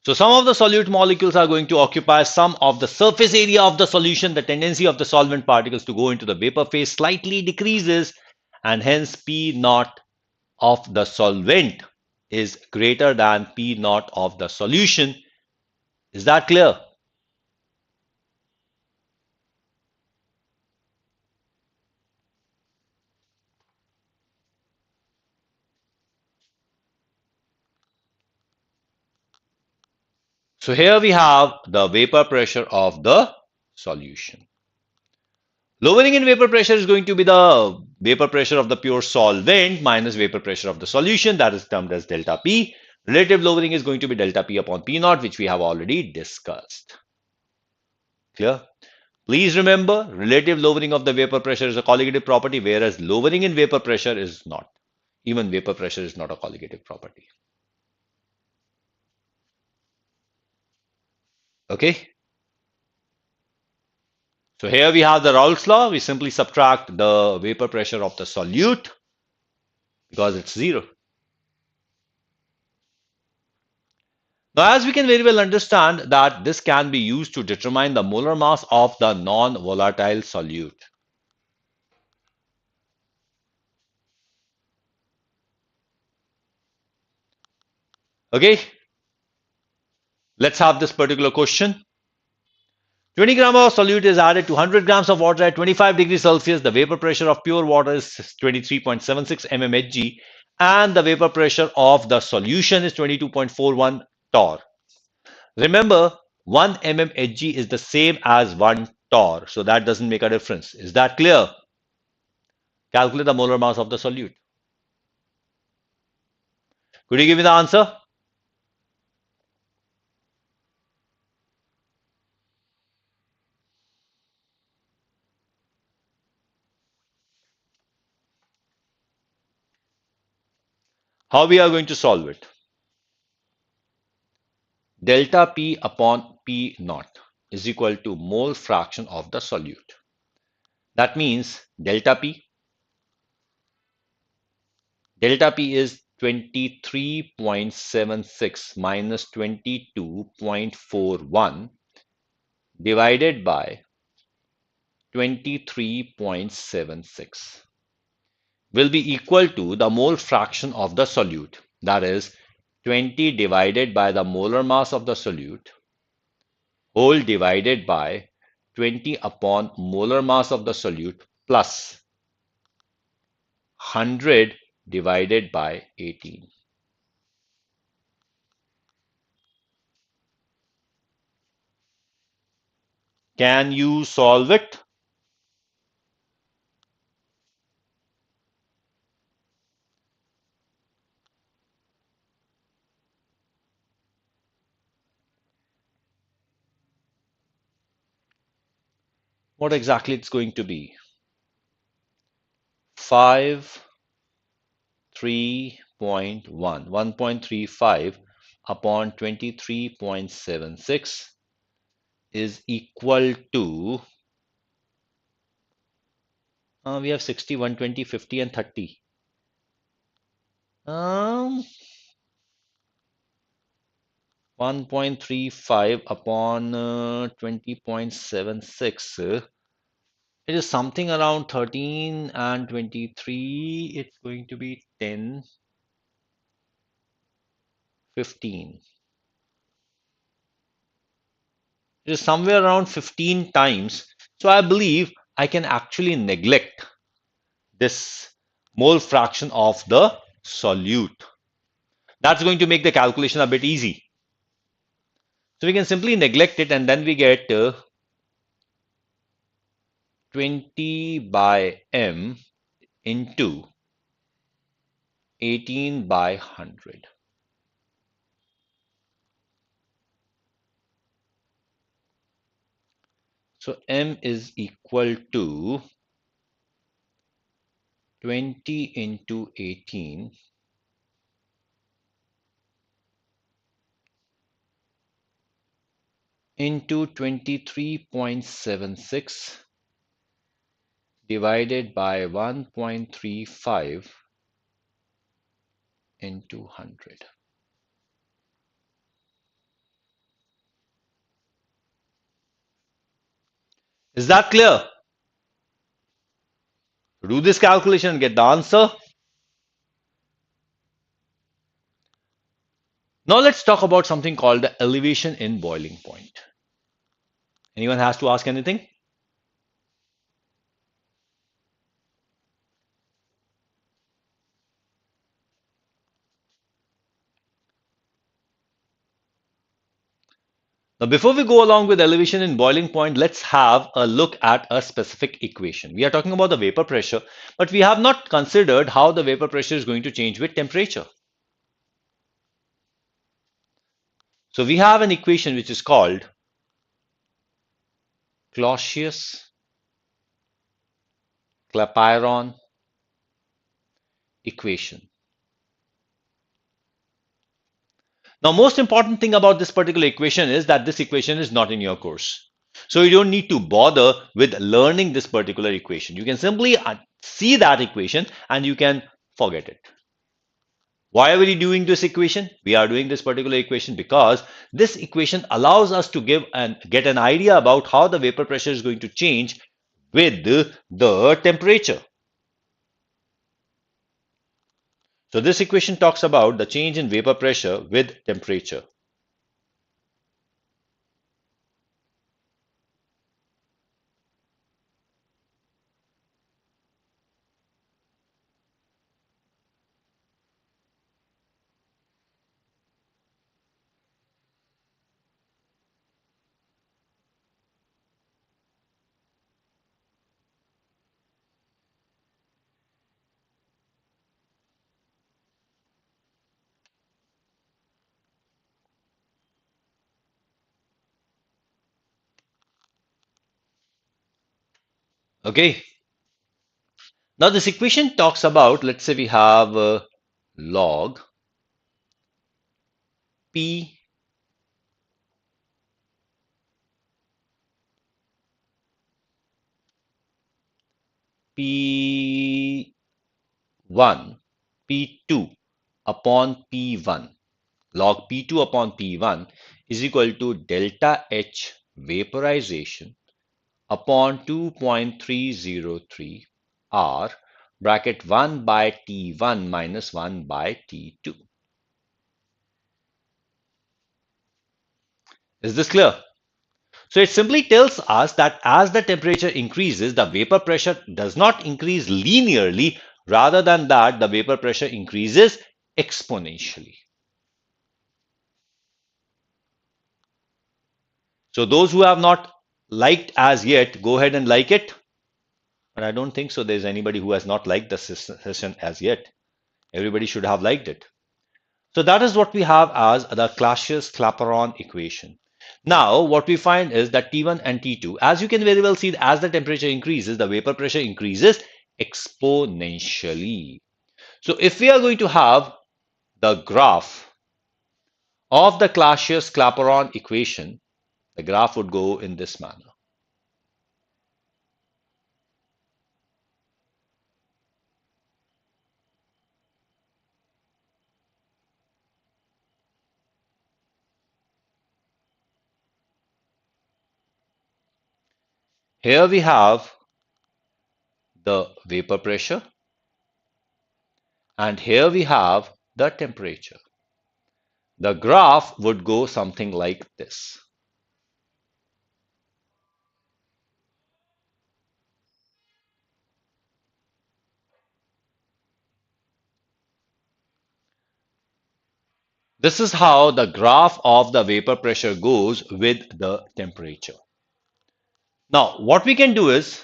So some of the solute molecules are going to occupy some of the surface area of the solution. The tendency of the solvent particles to go into the vapor phase slightly decreases, and hence P naught of the solvent is greater than P naught of the solution. Is that clear? So here we have the vapor pressure of the solution. Lowering in vapor pressure is going to be the vapor pressure of the pure solvent minus vapor pressure of the solution, that is termed as delta P. Relative lowering is going to be delta P upon P naught, which we have already discussed. Clear? Please remember, relative lowering of the vapor pressure is a colligative property, whereas lowering in vapor pressure is not. Even vapor pressure is not a colligative property. Okay? So here we have the Raoult's law. We simply subtract the vapor pressure of the solute because it's zero. Now, as we can very well understand that this can be used to determine the molar mass of the non-volatile solute. Okay, let's have this particular question. 20 grams of solute is added to 100 grams of water at 25 degrees Celsius. The vapor pressure of pure water is 23.76 mmHg and the vapor pressure of the solution is 22.41 torr. Remember, 1 mmHg is the same as 1 torr, so that doesn't make a difference. Is that clear? Calculate the molar mass of the solute. Could you give me the answer? How we are going to solve it? Delta P upon P naught is equal to mole fraction of the solute. That means delta P is 23.76 minus 22.41 divided by 23.76 will be equal to the mole fraction of the solute. That is 20 divided by the molar mass of the solute whole divided by 20 upon molar mass of the solute plus 100 divided by 18. Can you solve it? What exactly it's going to be? 5, 3.1, 1.35 upon 23.76 is equal to, we have 60, 120, 50 and 30. 1.35 upon 20.76. It is something around 13 and 23. It's going to be 10, 15. It is somewhere around 15 times. So I believe I can actually neglect this mole fraction of the solute. That's going to make the calculation a bit easy. So we can simply neglect it and then we get 20 by m into 18 by 100. So m is equal to 20 into 18 into 23.76 divided by 1.35 into 100. Is that clear? Do this calculation and get the answer. Now let's talk about something called the elevation in boiling point. Anyone has to ask anything? Now, before we go along with elevation in boiling point, let's have a look at a specific equation. We are talking about the vapor pressure, but we have not considered how the vapor pressure is going to change with temperature. So we have an equation which is called Clapeyron equation. Now, most important thing about this particular equation is that this equation is not in your course. So you don't need to bother with learning this particular equation. You can simply see that equation and you can forget it. Why are we doing this equation? We are doing this particular equation because this equation allows us to get an idea about how the vapor pressure is going to change with the temperature. So this equation talks about the change in vapor pressure with temperature. Okay. Now this equation talks about, let's say we have log P P1 P2 upon P1, log P2 upon P1 is equal to delta H vaporization upon 2.303 R bracket 1 by T1 minus 1 by T2. Is this clear? So it simply tells us that as the temperature increases, the vapor pressure does not increase linearly. Rather than that, the vapor pressure increases exponentially. So those who have not liked as yet, go ahead and like it. But I don't think so there's anybody who has not liked the session as yet. Everybody should have liked it. So that is what we have as the Clausius-Clapeyron equation. Now, what we find is that T1 and T2, as you can very well see, as the temperature increases, the vapor pressure increases exponentially. So if we are going to have the graph of the Clausius-Clapeyron equation, the graph would go in this manner. Here we have the vapor pressure, and here we have the temperature. The graph would go something like this. This is how the graph of the vapor pressure goes with the temperature. Now, what we can do is,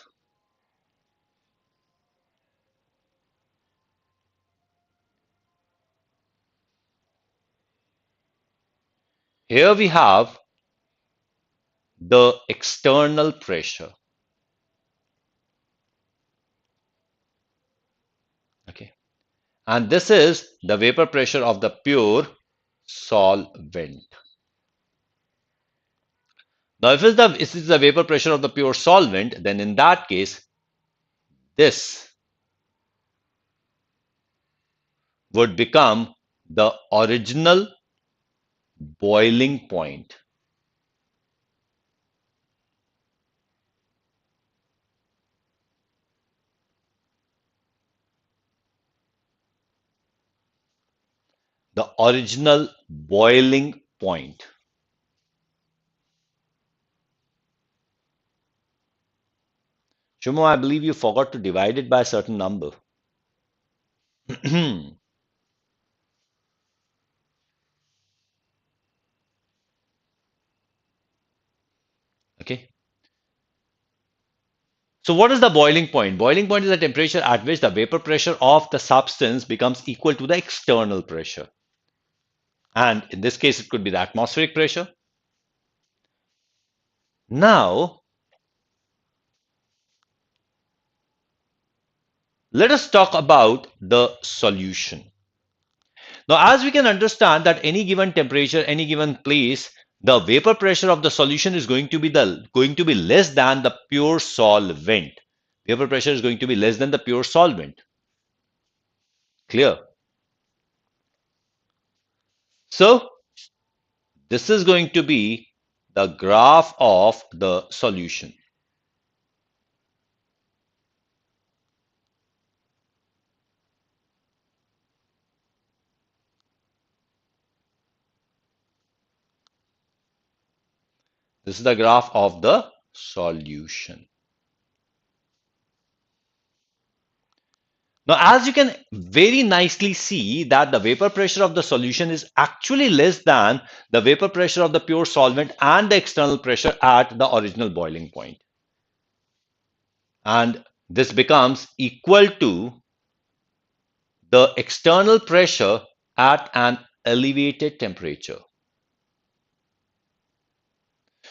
here we have the external pressure. Okay. And this is the vapor pressure of the pure solvent. Now, if this is the vapor pressure of the pure solvent, then in that case, this would become the original boiling point. The original boiling point. Shumo, I believe you forgot to divide it by a certain number. Okay. So what is the boiling point? Boiling point is the temperature at which the vapor pressure of the substance becomes equal to the external pressure. And in this case, it could be the atmospheric pressure. Now, let us talk about the solution. Now, as we can understand that any given temperature, any given place, the vapor pressure of the solution is going to be less than the pure solvent. Vapor pressure is going to be less than the pure solvent. Clear? So, this is going to be the graph of the solution. This is the graph of the solution. Now, as you can very nicely see that the vapor pressure of the solution is actually less than the vapor pressure of the pure solvent and the external pressure at the original boiling point. And this becomes equal to the external pressure at an elevated temperature.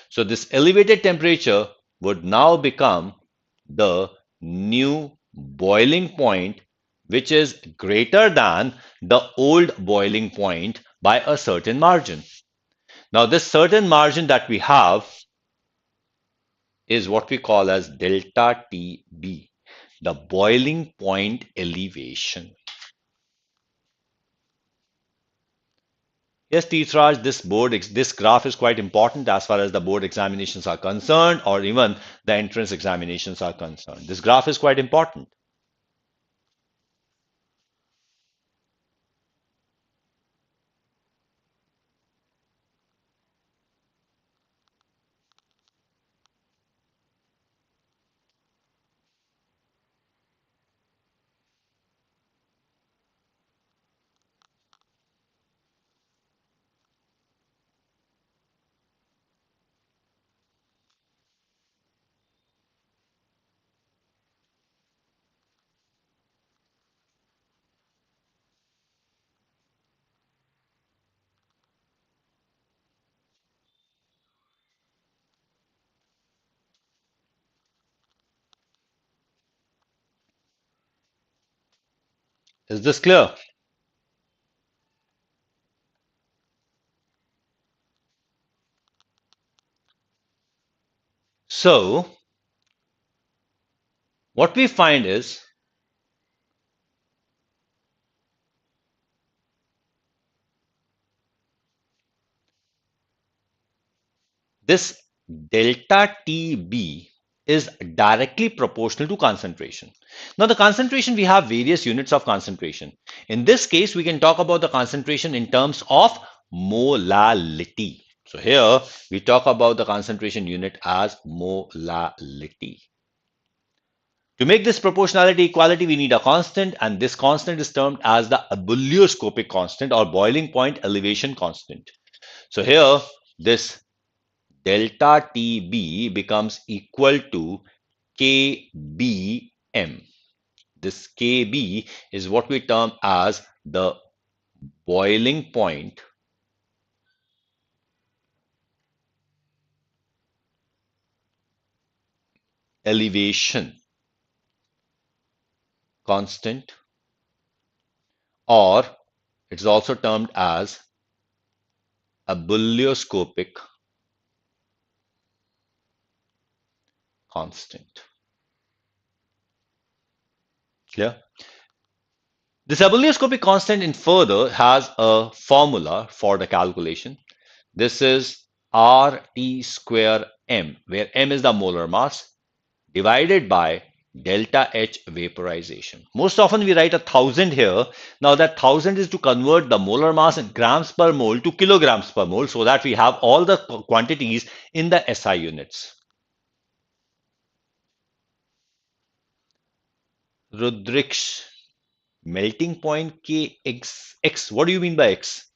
So this elevated temperature would now become the new boiling point, which is greater than the old boiling point by a certain margin. Now, this certain margin that we have is what we call as delta TB, the boiling point elevation. Yes, Teethraj, this graph is quite important as far as the board examinations are concerned, or even the entrance examinations are concerned. This graph is quite important. Is this clear? So, what we find is this delta TB is directly proportional to concentration. Now, the concentration, we have various units of concentration. In this case, we can talk about the concentration in terms of molality. So here, we talk about the concentration unit as molality. To make this proportionality equality, we need a constant, and this constant is termed as the abelioscopic constant or boiling point elevation constant. So here, this delta TB becomes equal to KBM. This KB is what we term as the boiling point elevation constant, or it's also termed as abelioscopic constant. Clear? This abelioscopic constant in further has a formula for the calculation. This is RT square M, where M is the molar mass, divided by delta H vaporization. Most often we write 1000 here. Now that 1000 is to convert the molar mass in grams per mole to kilograms per mole, so that we have all the quantities in the SI units. Rudriksh, melting point K X. What do you mean by X?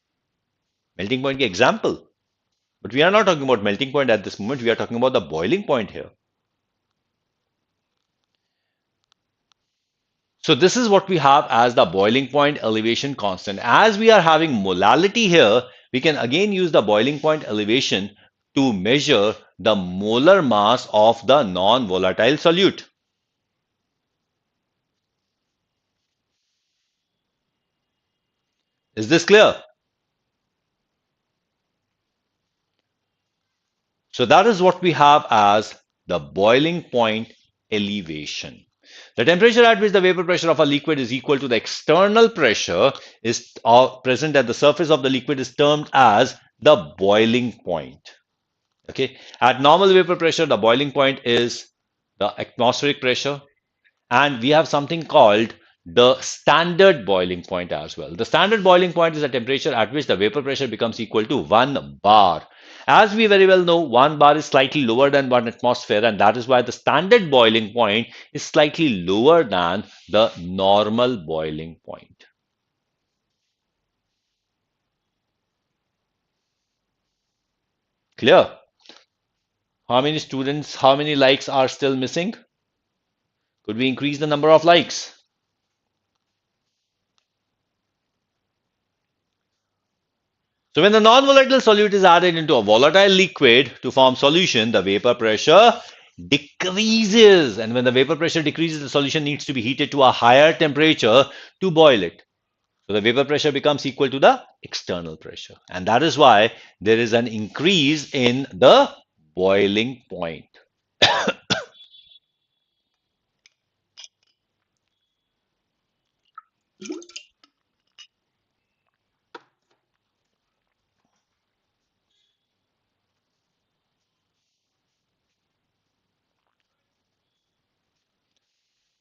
Melting point K example. But we are not talking about melting point at this moment. We are talking about the boiling point here. So this is what we have as the boiling point elevation constant. As we are having molality here, we can again use the boiling point elevation to measure the molar mass of the non-volatile solute. Is this clear? So that is what we have as the boiling point elevation. The temperature at which the vapor pressure of a liquid is equal to the external pressure is present at the surface of the liquid is termed as the boiling point. Okay, at normal vapor pressure, the boiling point is the atmospheric pressure, and we have something called the standard boiling point as well. The standard boiling point is the temperature at which the vapor pressure becomes equal to 1 bar. As we very well know, 1 bar is slightly lower than 1 atmosphere, and that is why the standard boiling point is slightly lower than the normal boiling point. Clear? How many students, how many likes are still missing? Could we increase the number of likes? So when the non-volatile solute is added into a volatile liquid to form solution, the vapor pressure decreases. And when the vapor pressure decreases, the solution needs to be heated to a higher temperature to boil it. So the vapor pressure becomes equal to the external pressure. And that is why there is an increase in the boiling point.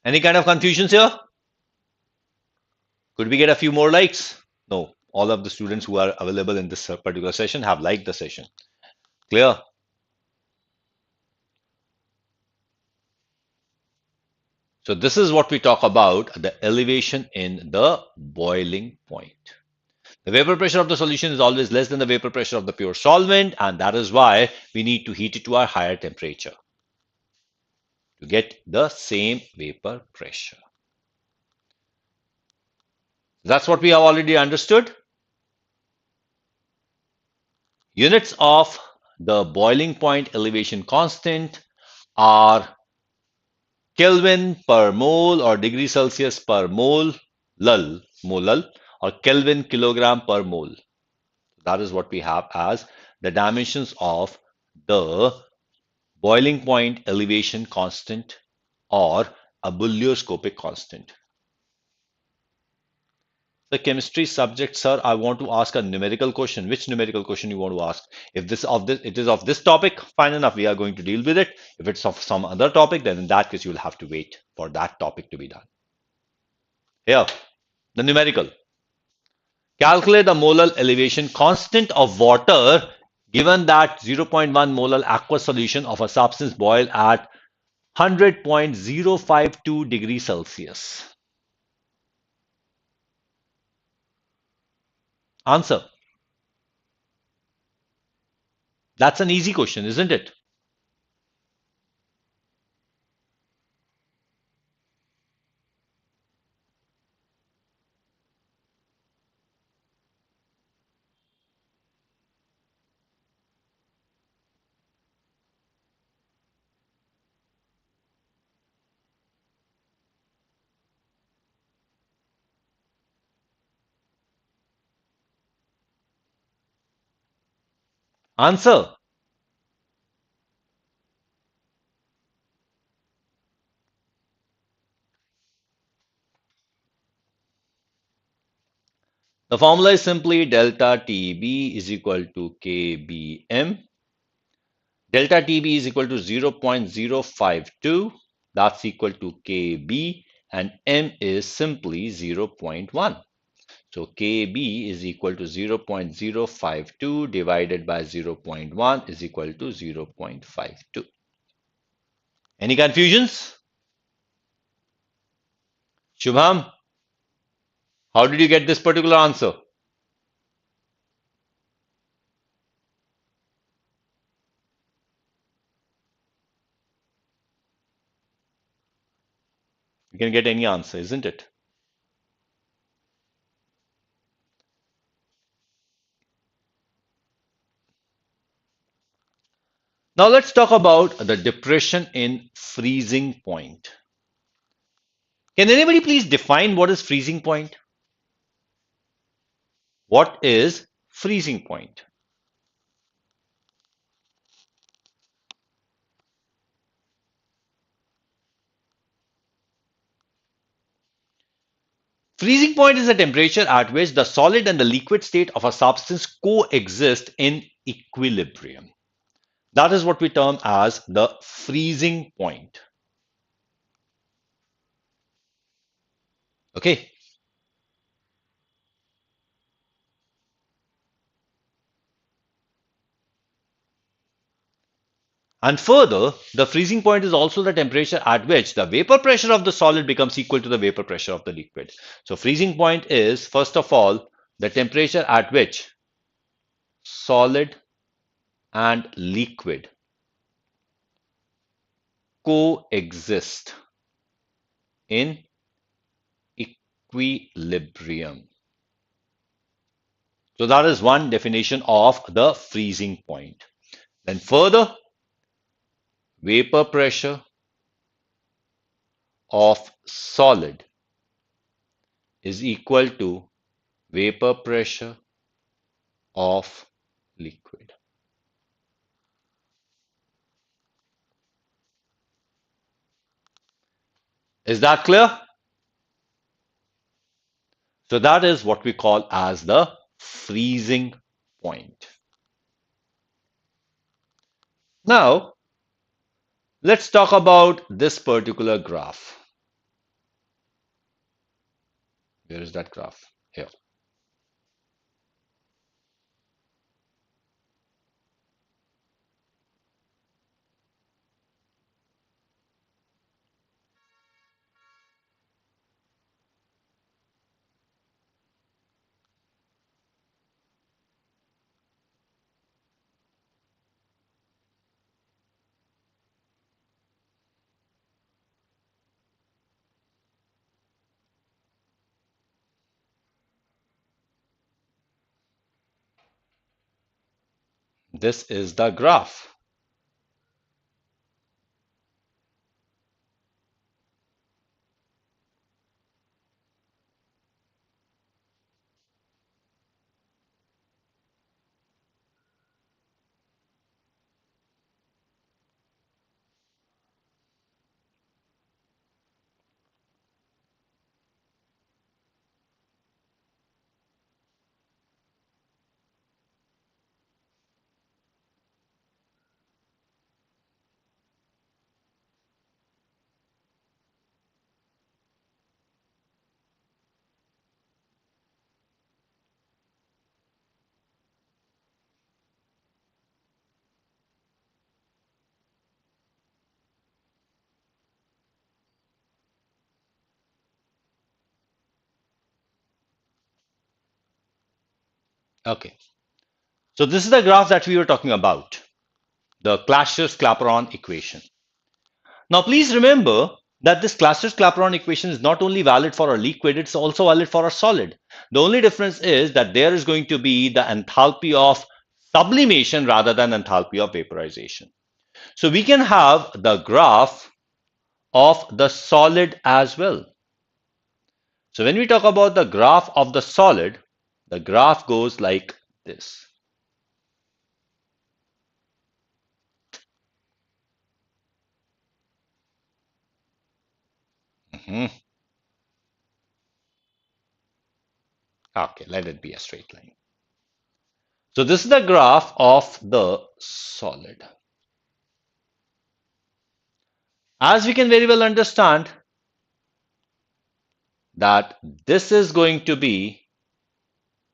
Any kind of confusions here? Could we get a few more likes? No. All of the students who are available in this particular session have liked the session. Clear? So this is what we talk about, the elevation in the boiling point. The vapor pressure of the solution is always less than the vapor pressure of the pure solvent, and that is why we need to heat it to a higher temperature to get the same vapor pressure. That's what we have already understood. Units of the boiling point elevation constant are Kelvin per mole or degree Celsius per mole, molal, or Kelvin kilogram per mole. That is what we have as the dimensions of the boiling point elevation constant or a bulioscopic constant. The chemistry subject, sir, I want to ask a numerical question. Which numerical question you want to ask? If it is of this topic, fine enough, we are going to deal with it. If it's of some other topic, then in that case, you'll have to wait for that topic to be done. Here, the numerical. Calculate the molar elevation constant of water given that 0.1 molar aqueous solution of a substance boil at 100.052 degrees Celsius. Answer. That's an easy question, isn't it? Answer. The formula is simply delta TB is equal to KBM. Delta TB is equal to 0.052. That's equal to KB. And M is simply 0.1. So KB is equal to 0.052 divided by 0.1 is equal to 0.52. Any confusions? Shubham, how did you get this particular answer? You can get any answer, isn't it? Now let's talk about the depression in freezing point. Can anybody please define what is freezing point? What is freezing point? Freezing point is the temperature at which the solid and the liquid state of a substance coexist in equilibrium. That is what we term as the freezing point. Okay. And further, the freezing point is also the temperature at which the vapor pressure of the solid becomes equal to the vapor pressure of the liquid. So freezing point is, first of all, the temperature at which solid and liquid coexist in equilibrium. So that is one definition of the freezing point. Then further, vapor pressure of solid is equal to vapor pressure of liquid. Is that clear? So that is what we call as the freezing point. Now, let's talk about this particular graph. Where is that graph? Here. This is the graph. Okay. So this is the graph that we were talking about, the Clashes-Clapeyron equation. Now please remember that this Clashes-Clapeyron equation is not only valid for a liquid, it's also valid for a solid. The only difference is that there is going to be the enthalpy of sublimation rather than enthalpy of vaporization. So we can have the graph of the solid as well. So when we talk about the graph of the solid, the graph goes like this. Mhm. Okay, let it be a straight line. So this is the graph of the solid. As we can very well understand that this is going to be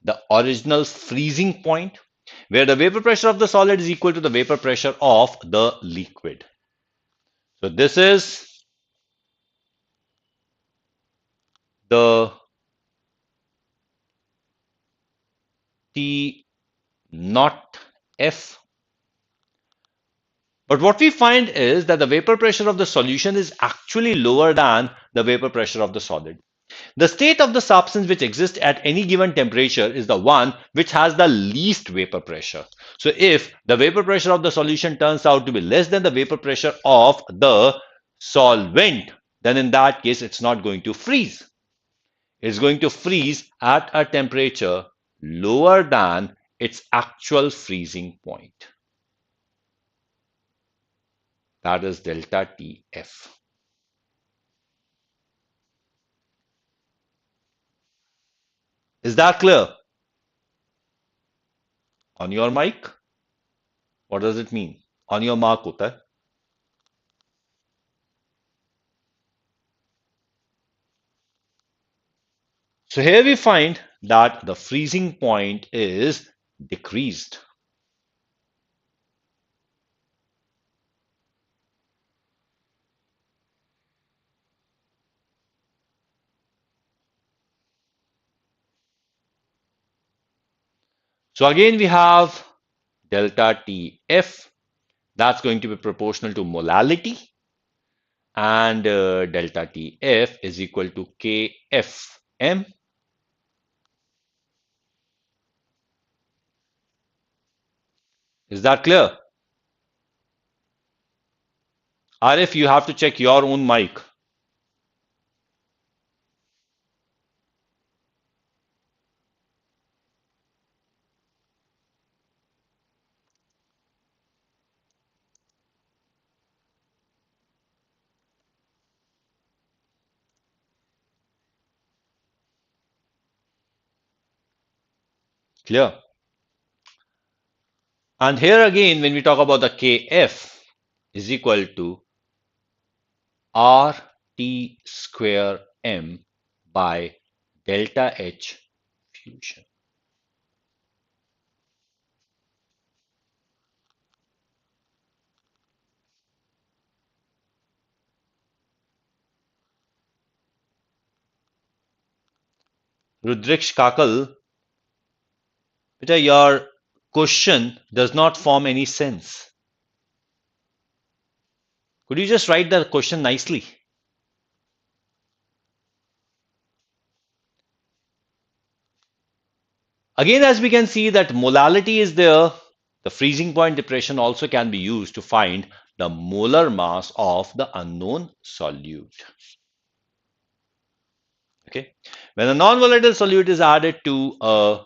the original freezing point where the vapor pressure of the solid is equal to the vapor pressure of the liquid. So this is the T naught F. But what we find is that the vapor pressure of the solution is actually lower than the vapor pressure of the solid. The state of the substance which exists at any given temperature is the one which has the least vapor pressure. So if the vapor pressure of the solution turns out to be less than the vapor pressure of the solvent, then in that case, it's not going to freeze. It's going to freeze at a temperature lower than its actual freezing point. That is delta TF. Is that clear? On your mic? What does it mean? On your mark hota hai. So here we find that the freezing point is decreased. So again, we have delta TF, that's going to be proportional to molality, and delta TF is equal to KFM. Is that clear? Arif, you have to check your own mic. Clear? And here again, when we talk about the KF is equal to RT square M by delta H fusion. Rudriksh Kakal, beta, your question does not form any sense. Could you just write the question nicely? Again, as we can see that molality is there, the freezing point depression also can be used to find the molar mass of the unknown solute. Okay, when a non-volatile solute is added to a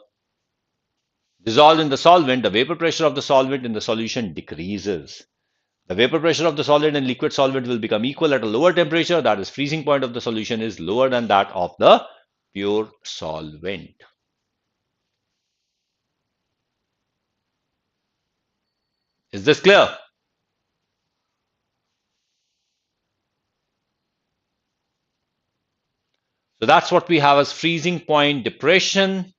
dissolved in the solvent, the vapor pressure of the solvent in the solution decreases. The vapor pressure of the solid and liquid solvent will become equal at a lower temperature. That is, freezing point of the solution is lower than that of the pure solvent. Is this clear? So that's what we have as freezing point depression.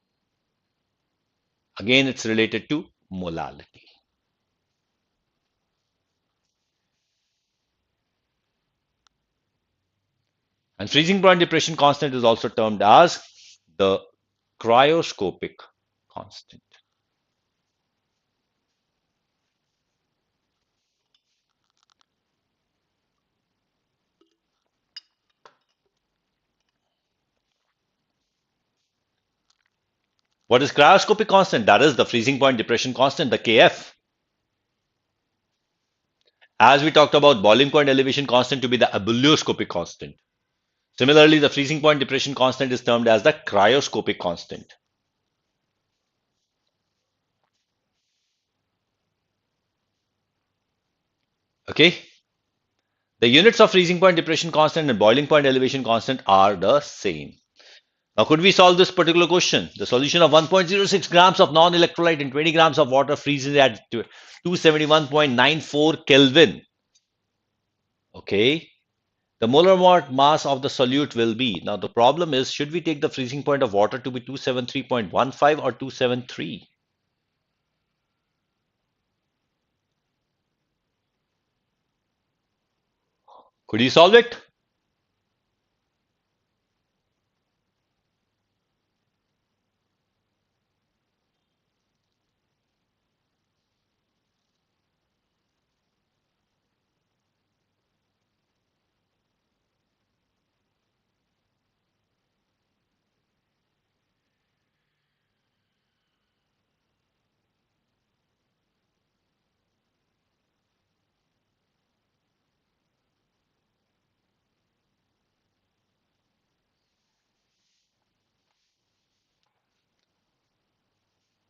Again, it's related to molality. And freezing point depression constant is also termed as the cryoscopic constant. What is cryoscopic constant? That is the freezing point depression constant, the KF. As we talked about boiling point elevation constant to be the ebullioscopic constant. Similarly, the freezing point depression constant is termed as the cryoscopic constant. Okay. The units of freezing point depression constant and boiling point elevation constant are the same. Now, could we solve this particular question? The solution of 1.06 grams of non-electrolyte and 20 grams of water freezes at 271.94 Kelvin. Okay. The molar mass of the solute will be. Now, the problem is, should we take the freezing point of water to be 273.15 or 273? Could you solve it?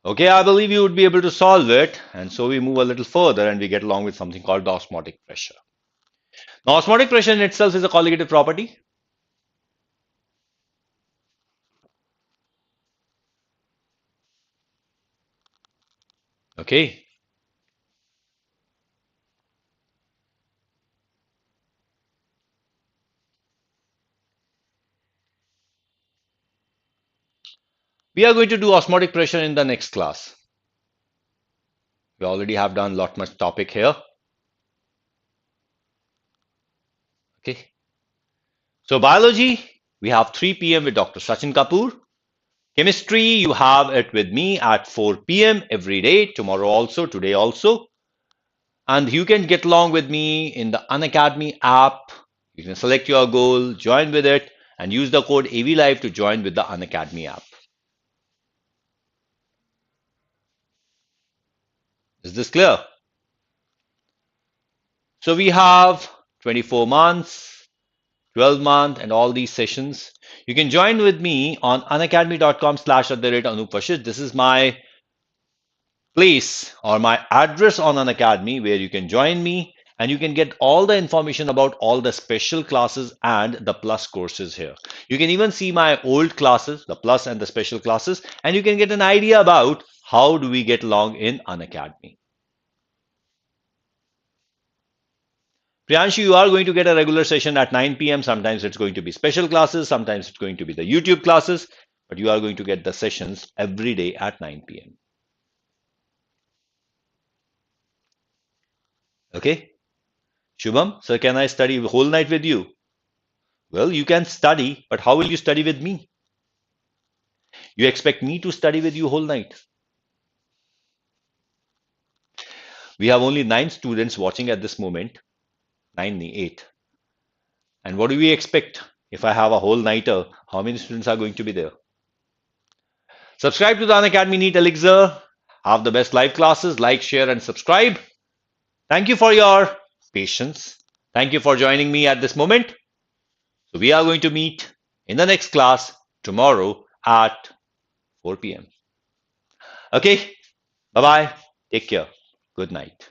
Okay, I believe you would be able to solve it. And so we move a little further and we get along with something called the osmotic pressure. Now, osmotic pressure in itself is a colligative property. Okay. We are going to do osmotic pressure in the next class. We already have done a lot much topic here. Okay. So biology, we have 3 p.m. with Dr. Sachin Kapoor. Chemistry, you have it with me at 4 p.m. every day, tomorrow also, today also. And you can get along with me in the Unacademy app. You can select your goal, join with it, and use the code AVLive to join with the Unacademy app. Is this clear? So we have 24 months, 12 month, and all these sessions. You can join with me on unacademy.com/Anoop Vashishtha. This is my place or my address on Unacademy where you can join me and you can get all the information about all the special classes and the plus courses here. You can even see my old classes, the plus and the special classes, and you can get an idea about how do we get along in Unacademy. Priyanshu, you are going to get a regular session at 9 p.m. Sometimes it's going to be special classes, sometimes it's going to be the YouTube classes, but you are going to get the sessions every day at 9 p.m. Okay? Shubham, sir, can I study the whole night with you? Well, you can study, but how will you study with me? You expect me to study with you whole night? We have only 9 students watching at this moment, 8. And what do we expect? If I have a whole nighter, how many students are going to be there? Subscribe to the Unacademy NEET Elixir. Have the best live classes. Like, share, and subscribe. Thank you for your patience. Thank you for joining me at this moment. So we are going to meet in the next class tomorrow at 4 p.m. Okay, bye bye. Take care. Good night.